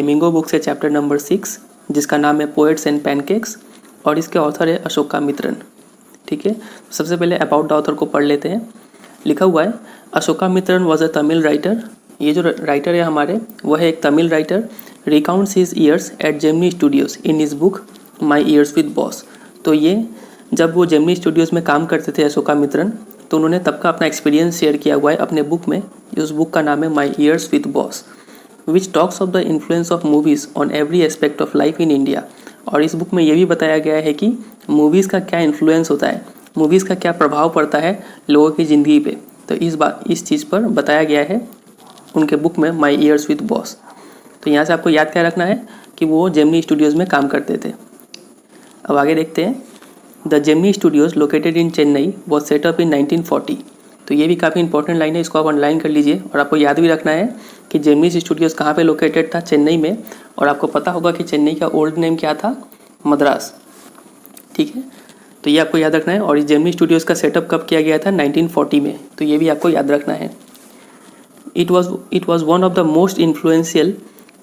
Flamingo book से chapter number 6 जिसका नाम है पोएट्स एंड पैनकेक्स, और इसके ऑथर है अशोका मित्रन। ठीक है, सबसे पहले अबाउट द ऑथर को पढ़ लेते हैं। लिखा हुआ है, Ashokamitran was a Tamil writer. ये जो राइटर है हमारे, वह है एक Tamil writer. Recounts his years at Gemini Studios in his book My years with Boss. तो ये जब वो जेमिनी स्टूडियोज़ में काम करते थे अशोका मित्रन, तो उन्होंने तब का अपना एक्सपीरियंस शेयर किया हुआ है अपने बुक में। उस बुक का नाम है my years with boss, which talks of the influence of movies on every aspect of life in India. और इस बुक में ये भी बताया गया है कि मूवीज़ का क्या इन्फ्लुएंस होता है, मूवीज़ का क्या प्रभाव पड़ता है लोगों की ज़िंदगी पे। तो इस चीज़ पर बताया गया है उनके बुक में माई ईयर्स विद बॉस। तो यहाँ से आपको याद क्या रखना है कि वो जेमिनी स्टूडियोज़ में काम करते थे। अब आगे देखते हैं। The Gemini studios located in Chennai was set up in 1940। तो ये भी काफ़ी इंपॉर्टेंट लाइन है, इसको आप अंडरलाइन कर लीजिए। और आपको याद भी रखना है कि जेमिनी स्टूडियोज़ कहाँ पे लोकेटेड था, चेन्नई में। और आपको पता होगा कि चेन्नई का ओल्ड नेम क्या था, मद्रास। ठीक है, तो ये आपको याद रखना है। और इस जेमिनी स्टूडियोज़ का सेटअप कब किया गया था, 1940 में। तो ये भी आपको याद रखना है। It was one of the most influential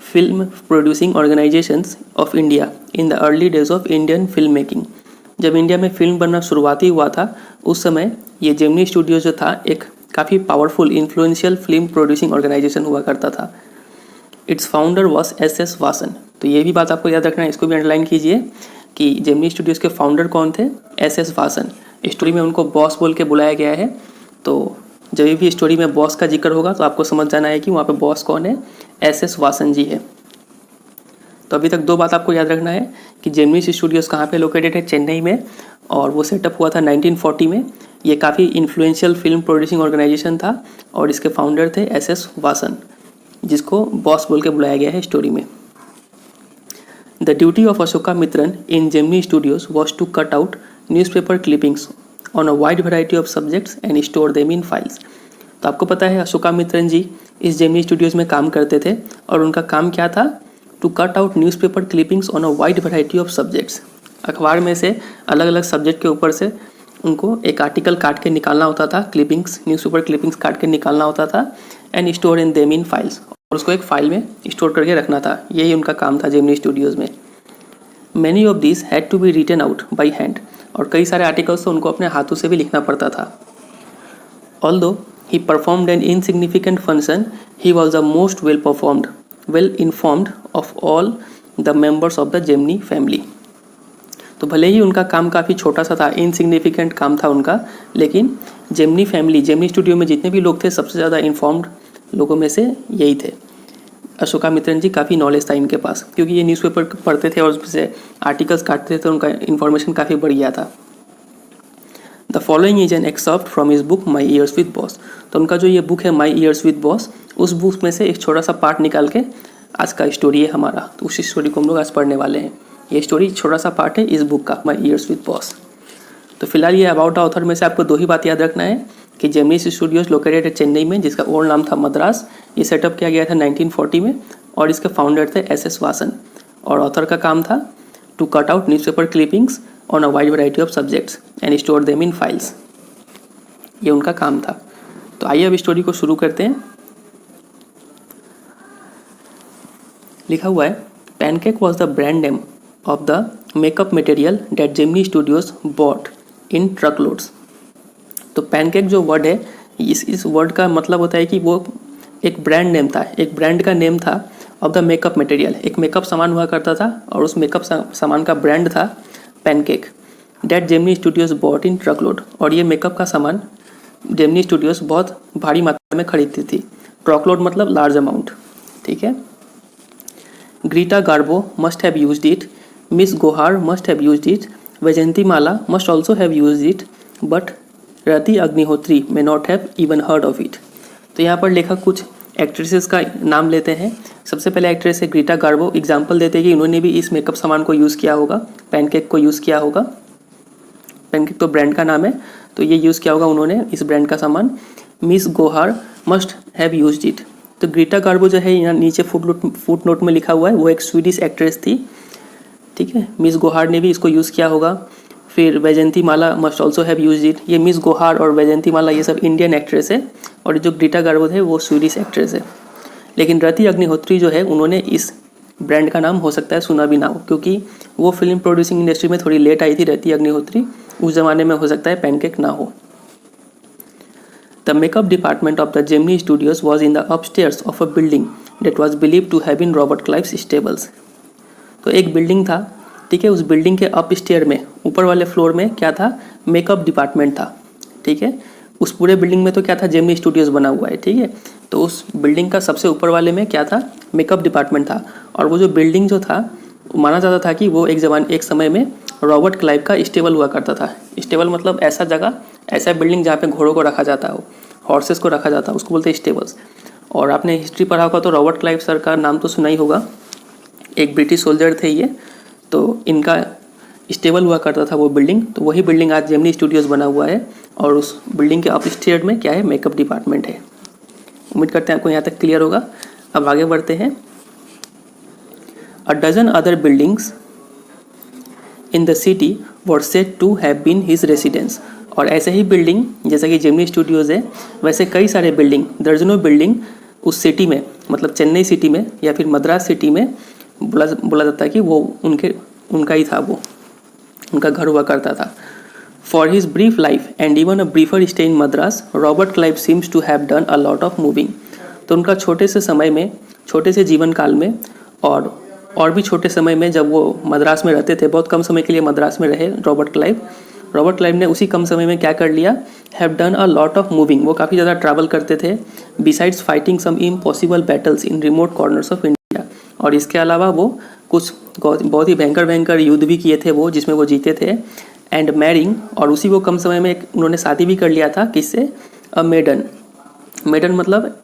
film producing organisations of India in the early days of Indian film making. जब इंडिया में फिल्म बनना शुरुआती हुआ था, उस समय ये जेमिनी स्टूडियो जो था एक काफ़ी powerful influential film producing organisation हुआ करता था। Its founder was S Vasan. तो ये भी बात आपको याद रखना है, इसको भी अंडरलाइन कीजिए कि जेमिनी स्टूडियोज़ के फाउंडर कौन थे, एस वासन। स्टोरी में उनको बॉस बोल के बुलाया गया है। तो जब भी स्टोरी में बॉस का जिक्र होगा तो आपको समझ जाना है कि वहाँ पे बॉस कौन है, एस वासन जी है। तो अभी तक दो बात आपको याद रखना है कि जेमिनी स्टूडियोज़ कहाँ पे लोकेटेड है, चेन्नई में, और वो सेटअप हुआ था 1940 में। ये काफ़ी इन्फ्लुएंशियल फिल्म प्रोड्यूसिंग ऑर्गेनाइजेशन था और इसके फाउंडर थे एस वासन, जिसको बॉस बोल के बुलाया गया है स्टोरी में। The duty of Ashokamitran in Gemini Studios was to cut out newspaper clippings on a wide variety of subjects and store them in files. तो आपको पता है अशोका मित्रन जी इस जेमिनी स्टूडियोज़ में काम करते थे और उनका काम क्या था, to cut out newspaper clippings on a wide variety of subjects. अखबार में से अलग अलग सब्जेक्ट के ऊपर से उनको एक आर्टिकल काट के निकालना होता था, क्लिपिंग्स, न्यूज़पेपर क्लिपिंग्स काट के निकालना होता था, and store in them in files, और उसको एक फाइल में स्टोर करके रखना था। यही उनका काम था जेमिनी स्टूडियोज़ में। Many of this had to be written out by hand, और कई सारे आर्टिकल्स तो उनको अपने हाथों से भी लिखना पड़ता था। Although he performed an insignificant function, he was the most well informed of all the members of the Gemini family। तो भले ही उनका काम काफ़ी छोटा सा था, इनसिग्निफिकेंट काम था उनका, लेकिन जेमिनी फैमिली, जेमिनी स्टूडियो में जितने भी लोग थे सबसे ज़्यादा इन्फॉर्म्ड लोगों में से यही थे। अशोका मित्रन जी काफ़ी नॉलेज था इनके पास, क्योंकि ये न्यूज़पेपर पढ़ते थे और उससे आर्टिकल्स काटते थे, तो उनका इन्फॉर्मेशन काफ़ी बढ़ गया था। The following is an excerpt from his book My years with Boss. तो उनका जो ये बुक है माई ईयर्स विद बॉस, उस बुक में से एक छोटा सा पार्ट निकाल के आज का स्टोरी है हमारा, तो उसी स्टोरी को हम लोग आज पढ़ने वाले हैं। ये स्टोरी छोटा सा पार्ट है इस बुक का, माई ईयर्स विद बॉस। तो फिलहाल ये अबाउट द ऑथर में से आपको दो ही बात याद रखना है कि जेमिनी स्टूडियोज लोकेटेड है चेन्नई में, जिसका ओल्ड नाम था मद्रास। ये सेटअप किया गया था 1940 में, और इसके फाउंडर थे एस वासन, और ऑथर का काम था to cut out newspaper clippings on a wide variety of subjects and store them in files. ये उनका काम था। तो आइए अब स्टोरी को शुरू करते हैं। लिखा हुआ है, Pancake was the brand name of the makeup material that Gemini Studios bought in truck loads. तो पैनकेक जो वर्ड है, इस वर्ड का मतलब होता है कि वो एक ब्रांड नेम था, एक ब्रांड का नेम था ऑफ द मेकअप मटेरियल। एक मेकअप सामान हुआ करता था और उस मेकअप सामान का ब्रांड था Pancake, that Gemini Studios bought in truck load. और ये मेकअप का सामान जेमिनी स्टूडियोज बहुत भारी मात्रा में खरीदती थी। ट्रकलोड मतलब लार्ज अमाउंट। ठीक है। Greta Garbo must have used it, miss Gohar must have used it, Vyjayanthimala must also have used it, but Rati Agnihotri may not have even heard of it. तो यहाँ पर लेखक कुछ एक्ट्रेसेस का नाम लेते हैं। सबसे पहले एक्ट्रेस है ग्रीटा गार्बो। एग्जाम्पल देते हैं कि उन्होंने भी इस मेकअप सामान को यूज़ किया होगा, पैनकेक को यूज़ किया होगा। पैनकेक तो ब्रांड का नाम है, तो ये यूज़ किया होगा उन्होंने इस ब्रांड का सामान। Miss Gohar must have used it. तो ग्रीटा गार्बो जो है यहाँ नीचे फुट नोट में लिखा हुआ है, वो एक स्वीडिश एक्ट्रेस थी। ठीक है, मिस गोहार ने भी इसको यूज़ किया होगा। फिर Vyjayanthimala must also have used it. ये मिस गोहार और वैजयंती माला ये सब इंडियन एक्ट्रेस है, और जो ग्रीटा गार्बो है वो स्वीडिश एक्ट्रेस है। लेकिन रति अग्निहोत्री जो है उन्होंने इस ब्रांड का नाम हो सकता है सुना भी ना हो, क्योंकि वो फिल्म प्रोड्यूसिंग इंडस्ट्री में थोड़ी लेट आई थी रति अग्निहोत्री, उस ज़माने में हो सकता है पैनकेक ना हो। The makeup department of the Gemini studios was in the upstairs of a building that was believe to have in Robert Clive's stables. तो एक बिल्डिंग था, ठीक है, उस बिल्डिंग के अपस्टेयर में ऊपर वाले फ्लोर में क्या था, मेकअप डिपार्टमेंट था, ठीक है। उस पूरे बिल्डिंग में तो क्या था, जेमिनी स्टूडियोज बना हुआ है, ठीक है। तो उस बिल्डिंग का सबसे ऊपर वाले में क्या था, मेकअप डिपार्टमेंट था। और वो जो बिल्डिंग जो था, माना जाता था कि वो एक समय में रॉबर्ट क्लाइव का स्टेबल हुआ करता था। स्टेबल मतलब ऐसा जगह, ऐसा बिल्डिंग जहाँ पे घोड़ों को रखा जाता हो, हॉर्सेस को रखा जाता है, उसको बोलते हैं स्टेबल्स। और आपने हिस्ट्री पढ़ा होगा तो रॉबर्ट क्लाइव सर का नाम तो सुना ही होगा, एक ब्रिटिश सोल्जर थे ये, तो इनका स्टेबल हुआ करता था वो बिल्डिंग। तो वही बिल्डिंग आज जेमिनी स्टूडियोज बना हुआ है और उस बिल्डिंग के अपस्टेयर में क्या है, मेकअप डिपार्टमेंट है। उम्मीद करते हैं आपको यहाँ तक क्लियर होगा। अब आगे बढ़ते हैं। A dozen other buildings in the city were said to have been his residence. और ऐसे ही बिल्डिंग जैसा कि जेमिनी स्टूडियोज़ है, वैसे कई सारे बिल्डिंग, दर्जनों बिल्डिंग उस सिटी में, मतलब चेन्नई सिटी में या फिर मद्रास सिटी में बोला जाता है कि वो उनका ही था, वो उनका घर हुआ करता था। For his brief life and even a briefer stay in Madras, Robert Clive seems to have done a lot of moving. तो उनका छोटे से समय में, छोटे से जीवन काल में और भी छोटे समय में जब वो मद्रास में रहते थे, बहुत कम समय के लिए मद्रास में रहे रॉबर्ट क्लाइव ने उसी कम समय में क्या कर लिया, have done a lot of moving, वो काफ़ी ज़्यादा ट्रैवल करते थे। Besides fighting some impossible battles in remote corners of India, और इसके अलावा वो कुछ बहुत ही भयंकर युद्ध भी किए थे वो, जिसमें वो जीते थे। एंड मैरिंग, और उसी वो कम समय में उन्होंने शादी भी कर लिया था, किससे, अ मेडन मतलब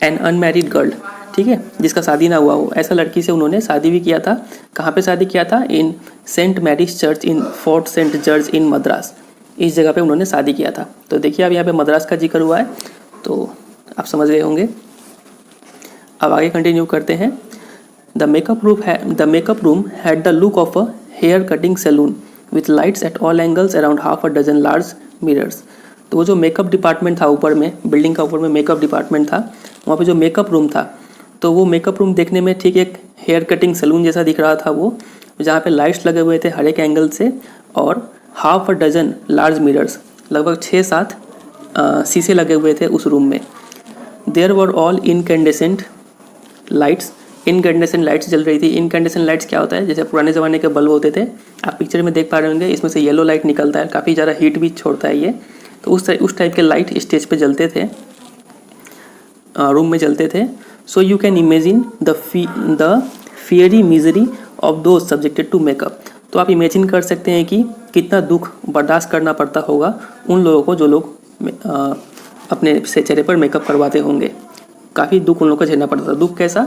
एन अनमैरिड गर्ल, ठीक है, जिसका शादी ना हुआ हो, ऐसा लड़की से उन्होंने शादी भी किया था। कहाँ पे शादी किया था, in saint Mary's church in fort saint George in Madras, इस जगह पे उन्होंने शादी किया था। तो देखिए अब यहाँ पे मद्रास का जिक्र हुआ है, तो आप समझ गए होंगे। अब आगे कंटिन्यू करते हैं। The makeup room had the look of a hair cutting saloon with lights at all angles around half a dozen large mirrors. तो वो जो मेकअप डिपार्टमेंट था ऊपर में, बिल्डिंग का ऊपर में मेकअप डिपार्टमेंट था, वहाँ पे जो मेकअप रूम था, तो वो मेकअप रूम देखने में ठीक एक हेयर कटिंग सैलून जैसा दिख रहा था वो, जहाँ पे लाइट्स लगे हुए थे हर एक एंगल से, और half a dozen large mirrors, लगभग 6-7 शीशे लगे हुए थे उस रूम में। There were all incandescent lights, incandescent lights जल रही थी। इनकैंडेसेंट लाइट्स क्या होता है, जैसे पुराने ज़माने के बल्ब होते थे, आप पिक्चर में देख पा रहे होंगे, इसमें से येलो लाइट निकलता है, काफ़ी ज़्यादा हीट भी छोड़ता है ये। तो उस टाइप के लाइट स्टेज पे जलते थे, रूम में जलते थे। So you can imagine the fiery misery of those subjected to makeup. तो आप इमेजिन कर सकते हैं कि कितना दुख बर्दाश्त करना पड़ता होगा उन लोगों को जो लोग अपने चेहरे पर मेकअप करवाते होंगे। काफ़ी दुख उन लोगों को झेलना पड़ता था। दुख कैसा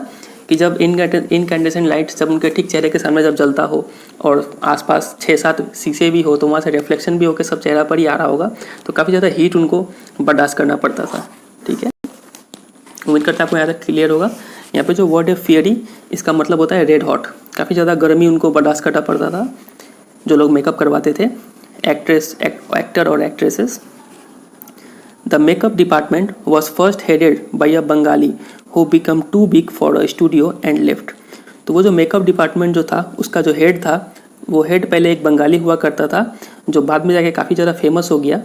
कि जब इनकैंडेसेंट लाइट जब उनके ठीक चेहरे के सामने जब जलता हो और आसपास 6-7 शीशे भी हो, तो वहाँ से रिफ्लेक्शन भी होकर सब चेहरा पर ही आ रहा होगा, तो काफ़ी ज़्यादा हीट उनको बर्दाश्त करना पड़ता था, ठीक है। उम्मीद करता है आपको यहाँ तक क्लियर होगा। यहाँ पे जो वर्ड है फियरी, इसका मतलब होता है रेड हॉट, काफ़ी ज़्यादा गर्मी उनको बर्दाश्त करना पड़ता था जो लोग मेकअप करवाते थे, एक्टर और actresses. The makeup department was first headed by a Bengali who become too big for a studio and left. तो वो जो मेकअप डिपार्टमेंट जो था, उसका जो हेड था, वो हेड पहले एक बंगाली हुआ करता था, जो बाद में जाके काफ़ी ज़्यादा फेमस हो गया।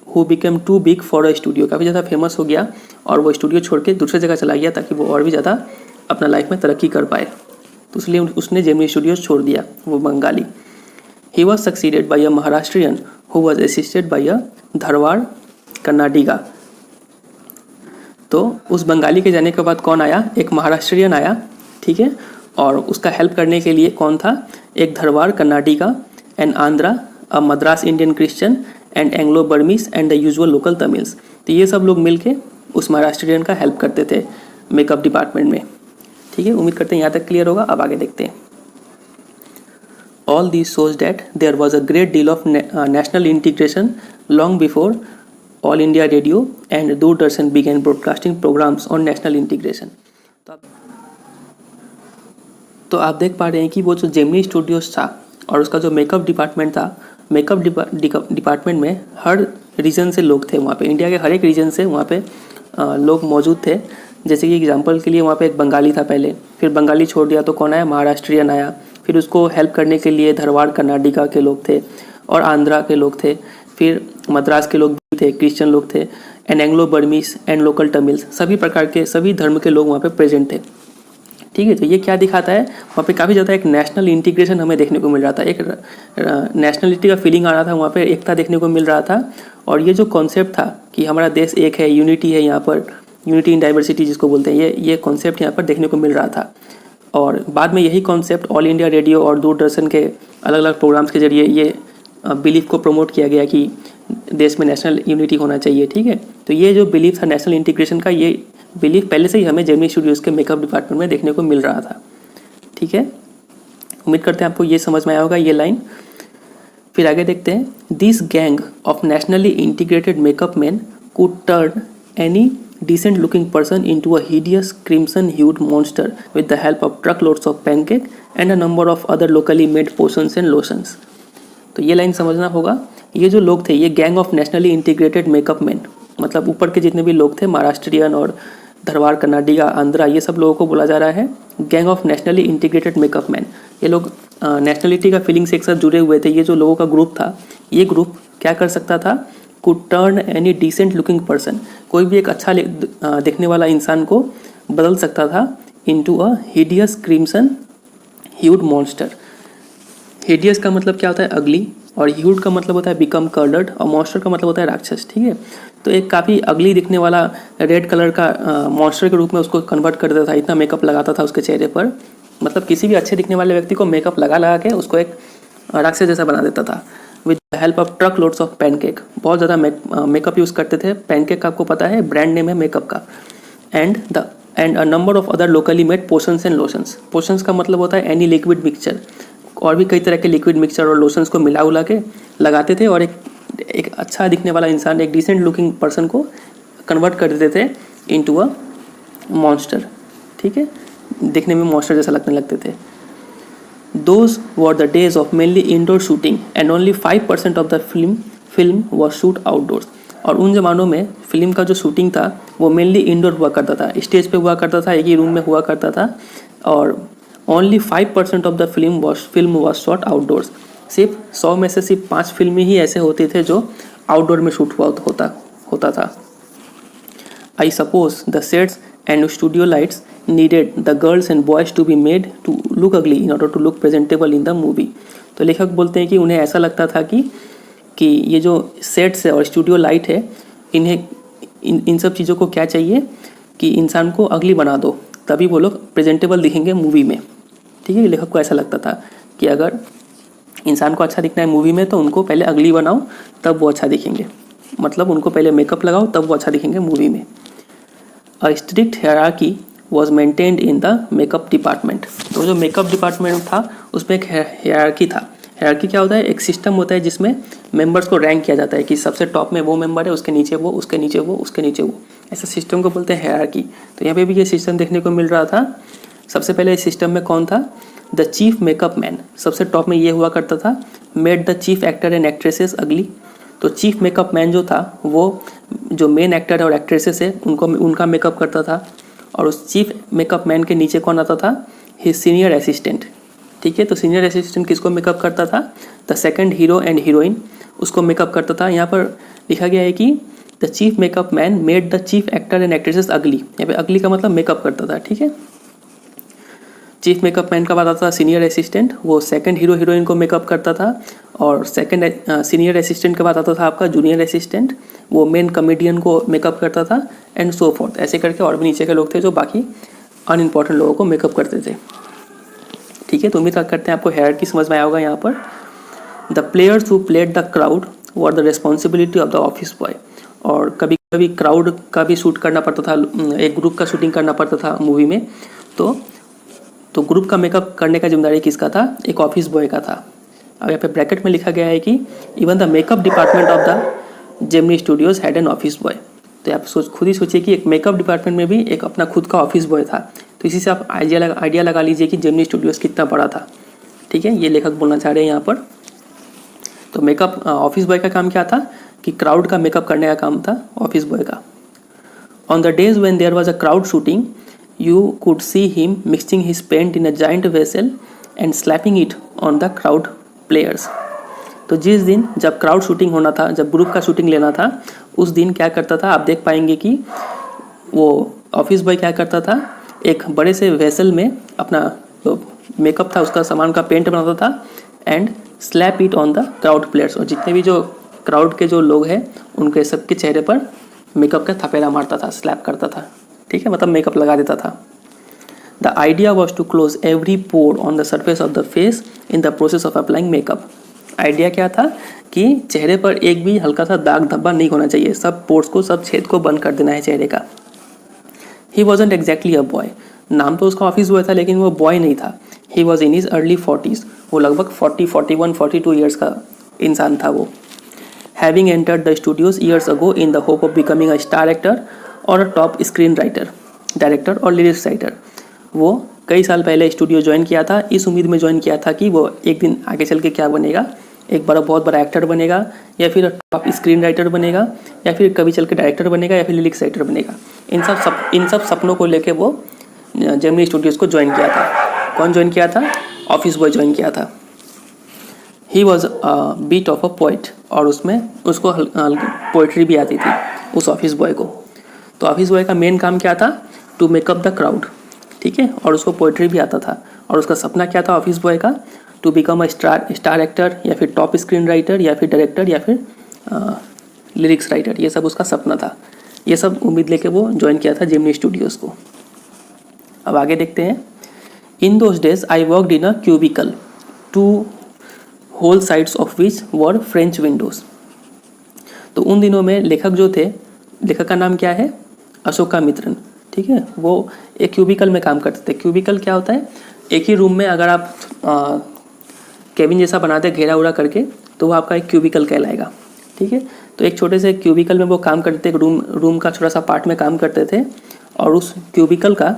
Who become too big for a studio, काफ़ी ज़्यादा फेमस हो गया और वो स्टूडियो छोड़ के दूसरे जगह चला गया ताकि वो और भी ज़्यादा अपना लाइफ में तरक्की कर पाए। तो इसलिए उसने जेमिनी स्टूडियोज छोड़ दिया, वो Bengali. He was succeeded by a Maharashtrian who was assisted by a Dharwad Kannadiga. तो उस बंगाली के जाने के बाद कौन आया, एक महाराष्ट्रियन आया, ठीक है, और उसका हेल्प करने के लिए कौन था, एक Dharwad Kannadiga and Andhra, a Madras Indian Christian and Anglo Burmese and the usual local Tamils. तो ये सब लोग मिलके उस महाराष्ट्रियन का हेल्प करते थे मेकअप डिपार्टमेंट में, ठीक है। उम्मीद करते हैं यहाँ तक क्लियर होगा। अब आगे देखते हैं। All this shows that there was a great deal of national integration long before All India Radio and Doordarshan began broadcasting programmes on national integration. तो आप देख पा रहे हैं कि वो जो जेमिनी स्टूडियोज था और उसका जो मेकअप डिपार्टमेंट था, मेकअप डिपार्टमेंट में हर रीजन से लोग थे वहाँ पे, इंडिया के हर एक रीजन से वहाँ पे लोग मौजूद थे, जैसे कि एग्जांपल के लिए वहाँ पे एक बंगाली था पहले, फिर बंगाली छोड़ दिया तो कौन आया, महाराष्ट्रियन आया, फिर उसको हेल्प करने के लिए धरवाड़ कर्नाटका के लोग थे और आंध्रा के लोग थे, फिर मद्रास के लोग भी थे, क्रिश्चियन लोग थे, and Anglo Burmese and local Tamils, सभी प्रकार के सभी धर्म के लोग वहाँ पे प्रेजेंट थे। ठीक है, तो ये क्या दिखाता है, वहाँ पे काफ़ी ज़्यादा एक नेशनल इंटीग्रेशन हमें देखने को मिल रहा था, एक नेशनलिटी का फीलिंग आ रहा था, वहाँ पे एकता देखने को मिल रहा था। और ये जो कॉन्सेप्ट था कि हमारा देश एक है, यूनिटी है, यहाँ पर यूनिटी इन डाइवर्सिटी जिसको बोलते हैं, ये कॉन्सेप्ट यहाँ पर देखने को मिल रहा था। और बाद में यही कॉन्सेप्ट ऑल इंडिया रेडियो और दूरदर्शन के अलग अलग प्रोग्राम्स के जरिए ये बिलीफ को प्रमोट किया गया कि देश में नेशनल यूनिटी होना चाहिए। ठीक है, तो ये जो बिलीफ था नेशनल इंटीग्रेशन का, ये बिलीफ पहले से ही हमें जेमिनी स्टूडियोज़ के मेकअप डिपार्टमेंट में देखने को मिल रहा था। ठीक है, उम्मीद करते हैं आपको ये समझ में आया होगा ये लाइन। फिर आगे देखते हैं, this gang of nationally integrated makeup man could turn any decent looking person into a hideous crimson hued monster with the help of truckloads of pancake and a number of other locally made potions and lotions। तो ये line समझना होगा, ये जो लोग थे ये gang of nationally integrated makeup man, मतलब ऊपर के जितने भी लोग थे महाराष्ट्रियन और धरवाड़ कर्नाटका आंध्रा, ये सब लोगों को बोला जा रहा है gang of nationally integrated makeup man. ये लोग नेशनलिटी का फीलिंग से एक साथ जुड़े हुए थे। ये जो लोगों का ग्रुप था, ये ग्रुप क्या कर सकता था, could turn any decent looking person, कोई भी एक अच्छा देखने वाला इंसान को बदल सकता था into a hideous crimson ह्यूड monster. Hideous का मतलब क्या होता है, अगली, और ह्यूड का मतलब होता है बिकम कलर्ड, और मॉन्स्टर का मतलब होता है राक्षस। ठीक है, तो एक काफ़ी अगली दिखने वाला रेड कलर का मॉन्स्टर के रूप में उसको कन्वर्ट कर देता था, इतना मेकअप लगाता था उसके चेहरे पर। मतलब किसी भी अच्छे दिखने वाले व्यक्ति को मेकअप लगा के उसको एक राक्षस जैसा बना देता था। With the help of truck loads of pancake, बहुत ज़्यादा मेकअप यूज़ करते थे। पैनकेक आपको पता है ब्रांड नेम है मेकअप का। And a number of other locally made potions and lotions. Potions का मतलब होता है एनी लिक्विड मिक्सचर, और भी कई तरह के लिक्विड मिक्सचर और लोशंस को मिला उला के लगाते थे, और एक अच्छा दिखने वाला इंसान, एक डिसेंट लुकिंग पर्सन को कन्वर्ट कर देते थे इनटू अ मॉन्स्टर। ठीक है, दिखने में मॉन्स्टर जैसा लगने लगते थे। Those were the days of mainly indoor shooting and only 5% of the film was shoot outdoors। और उन ज़मानों में फिल्म का जो शूटिंग था वो मेनली इंडोर हुआ करता था, स्टेज पे हुआ करता था, एक ही रूम में हुआ करता था, और only 5% of the film was shot outdoors. सिर्फ 100 में से सिर्फ 5 फिल्में ही ऐसे होते थे जो आउटडोर में शूट होता था। I suppose the sets and studio lights needed the girls and boys to be made to look ugly in order to look presentable in the movie। तो लेखक बोलते हैं कि उन्हें ऐसा लगता था कि ये जो सेट्स है और स्टूडियो लाइट है, इन्हें इन सब चीज़ों को क्या चाहिए कि इंसान को अगली बना दो, तभी वो लोग प्रेजेंटेबल दिखेंगे मूवी में। ठीक है, लेखक को ऐसा लगता था कि अगर इंसान को अच्छा दिखना है मूवी में तो उनको पहले अगली बनाओ तब वो अच्छा दिखेंगे, मतलब उनको पहले मेकअप लगाओ तब वो अच्छा दिखेंगे मूवी में। A strict hierarchy was maintained in the makeup department. तो जो मेकअप डिपार्टमेंट था उसमें एक हायरार्की था। हायरार्की क्या होता है, एक सिस्टम होता है जिसमें मेंबर्स को रैंक किया जाता है कि सबसे टॉप में वो मेंबर है, उसके नीचे वो, उसके नीचे वो, उसके नीचे वो, ऐसा सिस्टम को बोलते हैं हायरार्की। तो यहाँ पे भी ये सिस्टम देखने को मिल रहा था। सबसे पहले इस सिस्टम में कौन था, द चीफ मेकअप मैन, सबसे टॉप में ये हुआ करता था। Made the chief actor and actresses अगली। तो चीफ मेकअप मैन जो था वो जो मेन एक्टर है और एक्ट्रेसेस है उनका मेकअप करता था, और उस चीफ मेकअप मैन के नीचे कौन आता था, हिज सीनियर असिस्टेंट। ठीक है, तो सीनियर असिस्टेंट किसको मेकअप करता था, the second hero and heroine, उसको मेकअप करता था। यहाँ पर लिखा गया है कि the chief makeup man made the chief actor and actresses अगली। यहाँ पे अगली का मतलब मेकअप करता था। ठीक है, चीफ मेकअप मैन का बात आता था सीनियर असिस्टेंट, वो सेकंड हीरो हीरोइन को मेकअप करता था, और सेकंड सीनियर असिस्टेंट का बात आता था आपका जूनियर असिस्टेंट, वो मेन कॉमेडियन को मेकअप करता था, एंड सो फोर्थ, ऐसे करके और भी नीचे के लोग थे जो बाकी अनइम्पॉर्टेंट लोगों को मेकअप करते थे। ठीक है, तो उम्मीद करते हैं आपको हायरार्की समझ में आया होगा। यहाँ पर the players who played the crowd were the responsibility of the office boy. और कभी कभी क्राउड का भी शूट करना पड़ता था, एक ग्रुप का शूटिंग करना पड़ता था मूवी में, तो ग्रुप का मेकअप करने का जिम्मेदारी किसका था, एक ऑफिस बॉय का था। अब यहाँ पे ब्रैकेट में लिखा गया है कि even the makeup department of the Gemini studios had an office boy. तो आप खुद ही सोचिए कि एक मेकअप डिपार्टमेंट में भी एक अपना खुद का ऑफिस बॉय था। तो इसी से आप आइडिया लगा लीजिए कि जेमिनी स्टूडियोज कितना बड़ा था। ठीक है, ये लेखक बोलना चाह रहे हैं यहाँ पर। तो मेकअप ऑफिस बॉय का काम क्या था कि क्राउड का मेकअप करने का काम था ऑफिस बॉय का। On the days when there was a crowd shooting you could see him mixing his paint in a giant vessel and slapping it on the crowd players. तो जिस दिन जब क्राउड शूटिंग होना था, जब group का shooting लेना था, उस दिन क्या करता था, आप देख पाएंगे कि वो ऑफिस बॉय क्या करता था, एक बड़े से वेसल में अपना मेकअप था उसका सामान का पेंट बनाता था and slap it on the crowd players, और जितने भी जो क्राउड के जो लोग हैं उनके सबके चेहरे पर मेकअप का थपेला मारता था, स्लैप करता था, ठीक है, मतलब मेकअप लगा देता था. The idea was to close every pore on the surface of the face in the process of applying makeup. Idea क्या था कि चेहरे पर एक भी हल्का सा दाग धब्बा नहीं होना चाहिए, सब पोर्स को, सब छेद को बंद कर देना है चेहरे का. ही वॉजंट एग्जैक्टली अ बॉय, नाम तो उसका ऑफिस बॉय था लेकिन वो बॉय नहीं था. He was in his early 40s, वो लगभग 40, 41, 42 ईयर्स का इंसान था वो. Having entered the studios years ago in the hope of becoming a star actor और a top screen writer, director और लिरिक्स राइटर. वो कई साल पहले स्टूडियो ज्वाइन किया था, इस उम्मीद में ज्वाइन किया था कि वो एक दिन आगे चल के क्या बनेगा, एक बहुत बड़ा एक्टर बनेगा, या फिर टॉप स्क्रीन राइटर बनेगा, या फिर कभी चल के डायरेक्टर बनेगा, या फिर लिरिक्स राइटर बनेगा. इन सब सपनों को लेके वो जेमिनी स्टूडियोज़ को ज्वाइन किया था. कौन ज्वाइन किया था? ऑफिस बॉय ज्वाइन किया था. He was bit of a poet, और उसमें उसको पोइट्री भी आती थी उस ऑफिस बॉय को. तो ऑफिस बॉय का मेन काम क्या था? टू मेकअप द क्राउड, ठीक है, और उसको पोइट्री भी आता था. और उसका सपना क्या था ऑफिस बॉय का? To become a star actor, या फिर टॉप स्क्रीन राइटर, या फिर डायरेक्टर, या फिर लिरिक्स राइटर. ये सब उसका सपना था. ये सब उम्मीद लेके वो ज्वाइन किया था जेमिनी स्टूडियोज़ को. अब आगे देखते हैं. In those days I worked in a cubicle, two whole sides of which were French windows. तो उन दिनों में लेखक जो थे, लेखक का नाम क्या है? अशोकामित्रन, ठीक है. वो एक क्यूबिकल में काम करते थे. क्यूबिकल क्या होता है? एक ही रूम में अगर आप केबिन जैसा बनाते घेरा उड़ा करके, तो वो आपका एक क्यूबिकल कहलाएगा, ठीक है. तो एक छोटे से क्यूबिकल में वो काम करते थे, रूम का छोटा सा पार्ट में काम करते थे. और उस क्यूबिकल का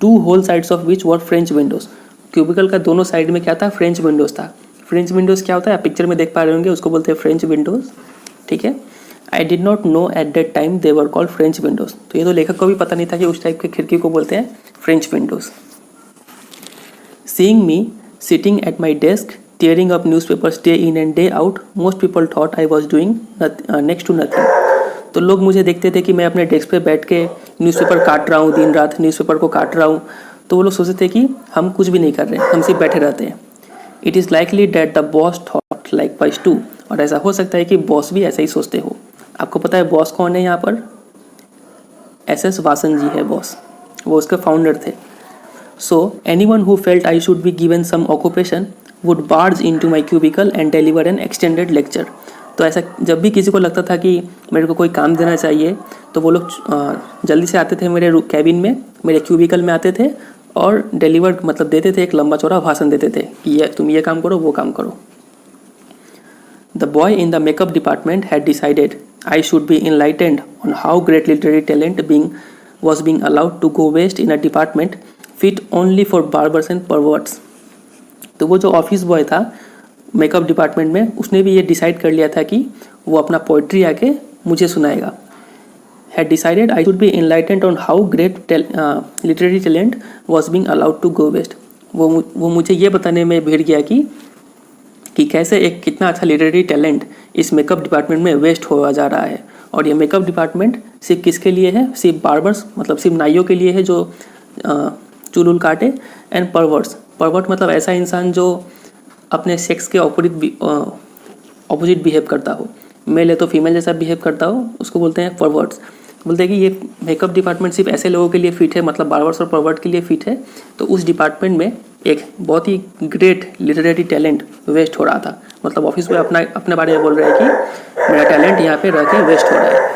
two whole sides of which were French windows. Cubicle का दोनों साइड में क्या था? फ्रेंच विंडोज़ था. फ्रेंच विंडोज़ क्या होता है? आप पिक्चर में देख पा रहे होंगे, उसको बोलते हैं फ्रेंच विंडोज़, ठीक है. I did not know at that time they were called French windows. तो ये तो लेखक को भी पता नहीं था कि उस टाइप की खिड़की को बोलते हैं French Windows. Seeing me sitting at my desk tearing up newspapers day in and day out, most people thought I was doing next to nothing. तो लोग मुझे देखते थे कि मैं अपने डेस्क पे बैठ के न्यूज़पेपर काट रहा हूँ, दिन रात न्यूज़पेपर को काट रहा हूँ. तो वो लोग सोचते थे कि हम कुछ भी नहीं कर रहे, हम सिर्फ बैठे रहते हैं. It is likely that the boss thought likewise too. और ऐसा हो सकता है कि बॉस भी ऐसा ही सोचते हो. आपको पता है बॉस कौन है यहाँ पर? SS वासन जी है बॉस, वो उसके फाउंडर थे. So anyone who felt I should be given some occupation would barge into my cubicle and deliver an extended lecture. तो ऐसा जब भी किसी को लगता था कि मेरे को कोई काम देना चाहिए, तो वो लोग जल्दी से आते थे मेरे कैबिन में, मेरे क्यूबिकल में आते थे और डिलीवर मतलब देते थे, एक लंबा चौड़ा भाषण देते थे कि ये तुम ये काम करो, वो काम करो. The boy in the makeup department had decided I should be enlightened on how great literary talent was being allowed to go waste in a department fit only for barbers and perverts. तो वो जो office boy था makeup department में, उसने भी ये decide कर लिया था कि वो अपना पोइट्री आके मुझे सुनाएगा. Had decided I should be enlightened on how great literary talent was being allowed to go waste. वो मुझे ये बताने में भिड़ गया कि कैसे एक कितना अच्छा लिटरेरी टैलेंट इस मेकअप डिपार्टमेंट में वेस्ट हुआ जा रहा है. और ये मेकअप डिपार्टमेंट सिर्फ किसके लिए है? सिर्फ बार्बर्स मतलब सिर्फ नाइयों के लिए है जो चूल काटे, एंड परवर्ट मतलब ऐसा इंसान जो अपने सेक्स के ऑपोजिट बिहेव करता हो. मेल है तो फीमेल जैसा बिहेव करता हो, उसको बोलते हैं परवर्ट्स. बोलते हैं कि ये मेकअप डिपार्टमेंट सिर्फ ऐसे लोगों के लिए फिट है, मतलब बार्बर्स और परवर्ट के लिए फिट है. तो उस डिपार्टमेंट में एक बहुत ही ग्रेट लिटरेरी टैलेंट वेस्ट हो रहा था. मतलब ऑफिस में अपने बारे में बोल रहे हैं कि मेरा टैलेंट यहाँ पे रह के वेस्ट हो रहा है,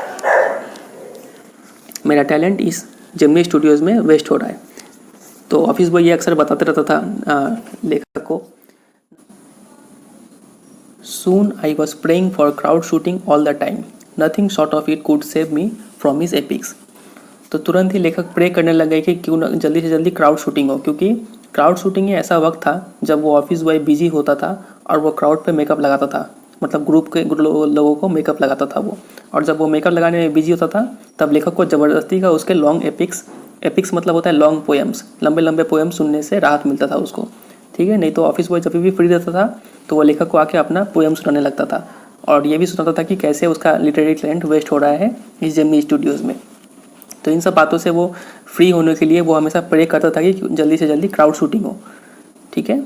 मेरा टैलेंट इस जेमिनी स्टूडियोज़ में वेस्ट हो रहा है. तो ऑफिस बॉय ये अक्सर बताते रहता था लेखक को. Soon I was praying for crowd shooting all the time. Nothing short of it could save me from his epics. तो तुरंत ही लेखक प्रे करने लगे कि क्यों ना जल्दी से जल्दी क्राउड शूटिंग हो, क्योंकि क्राउड शूटिंग ही ऐसा वक्त था जब वो ऑफिस बॉय बिजी होता था और वो क्राउड पे मेकअप लगाता था मतलब ग्रुप के लोगों को मेकअप लगाता था वो। और जब वो मेकअप लगाने में बिजी होता था तब लेखक को ज़बरदस्ती का उसके लॉन्ग एपिक्स मतलब होता है लॉन्ग पोएम्स, लंबे लंबे पोएम सुनने से राहत मिलता था उसको, ठीक है। नहीं तो ऑफिस बॉय जब भी फ्री रहता था तो वो लेखक को आके अपना पोएम सुनाने लगता था और ये भी सुनाता था कि कैसे उसका लिटरेरी टैलेंट वेस्ट हो रहा है इस जेमिनी स्टूडियोज़ में। तो इन सब बातों से वो फ्री होने के लिए वो हमेशा प्रे करता था कि जल्दी से जल्दी क्राउड शूटिंग हो, ठीक है,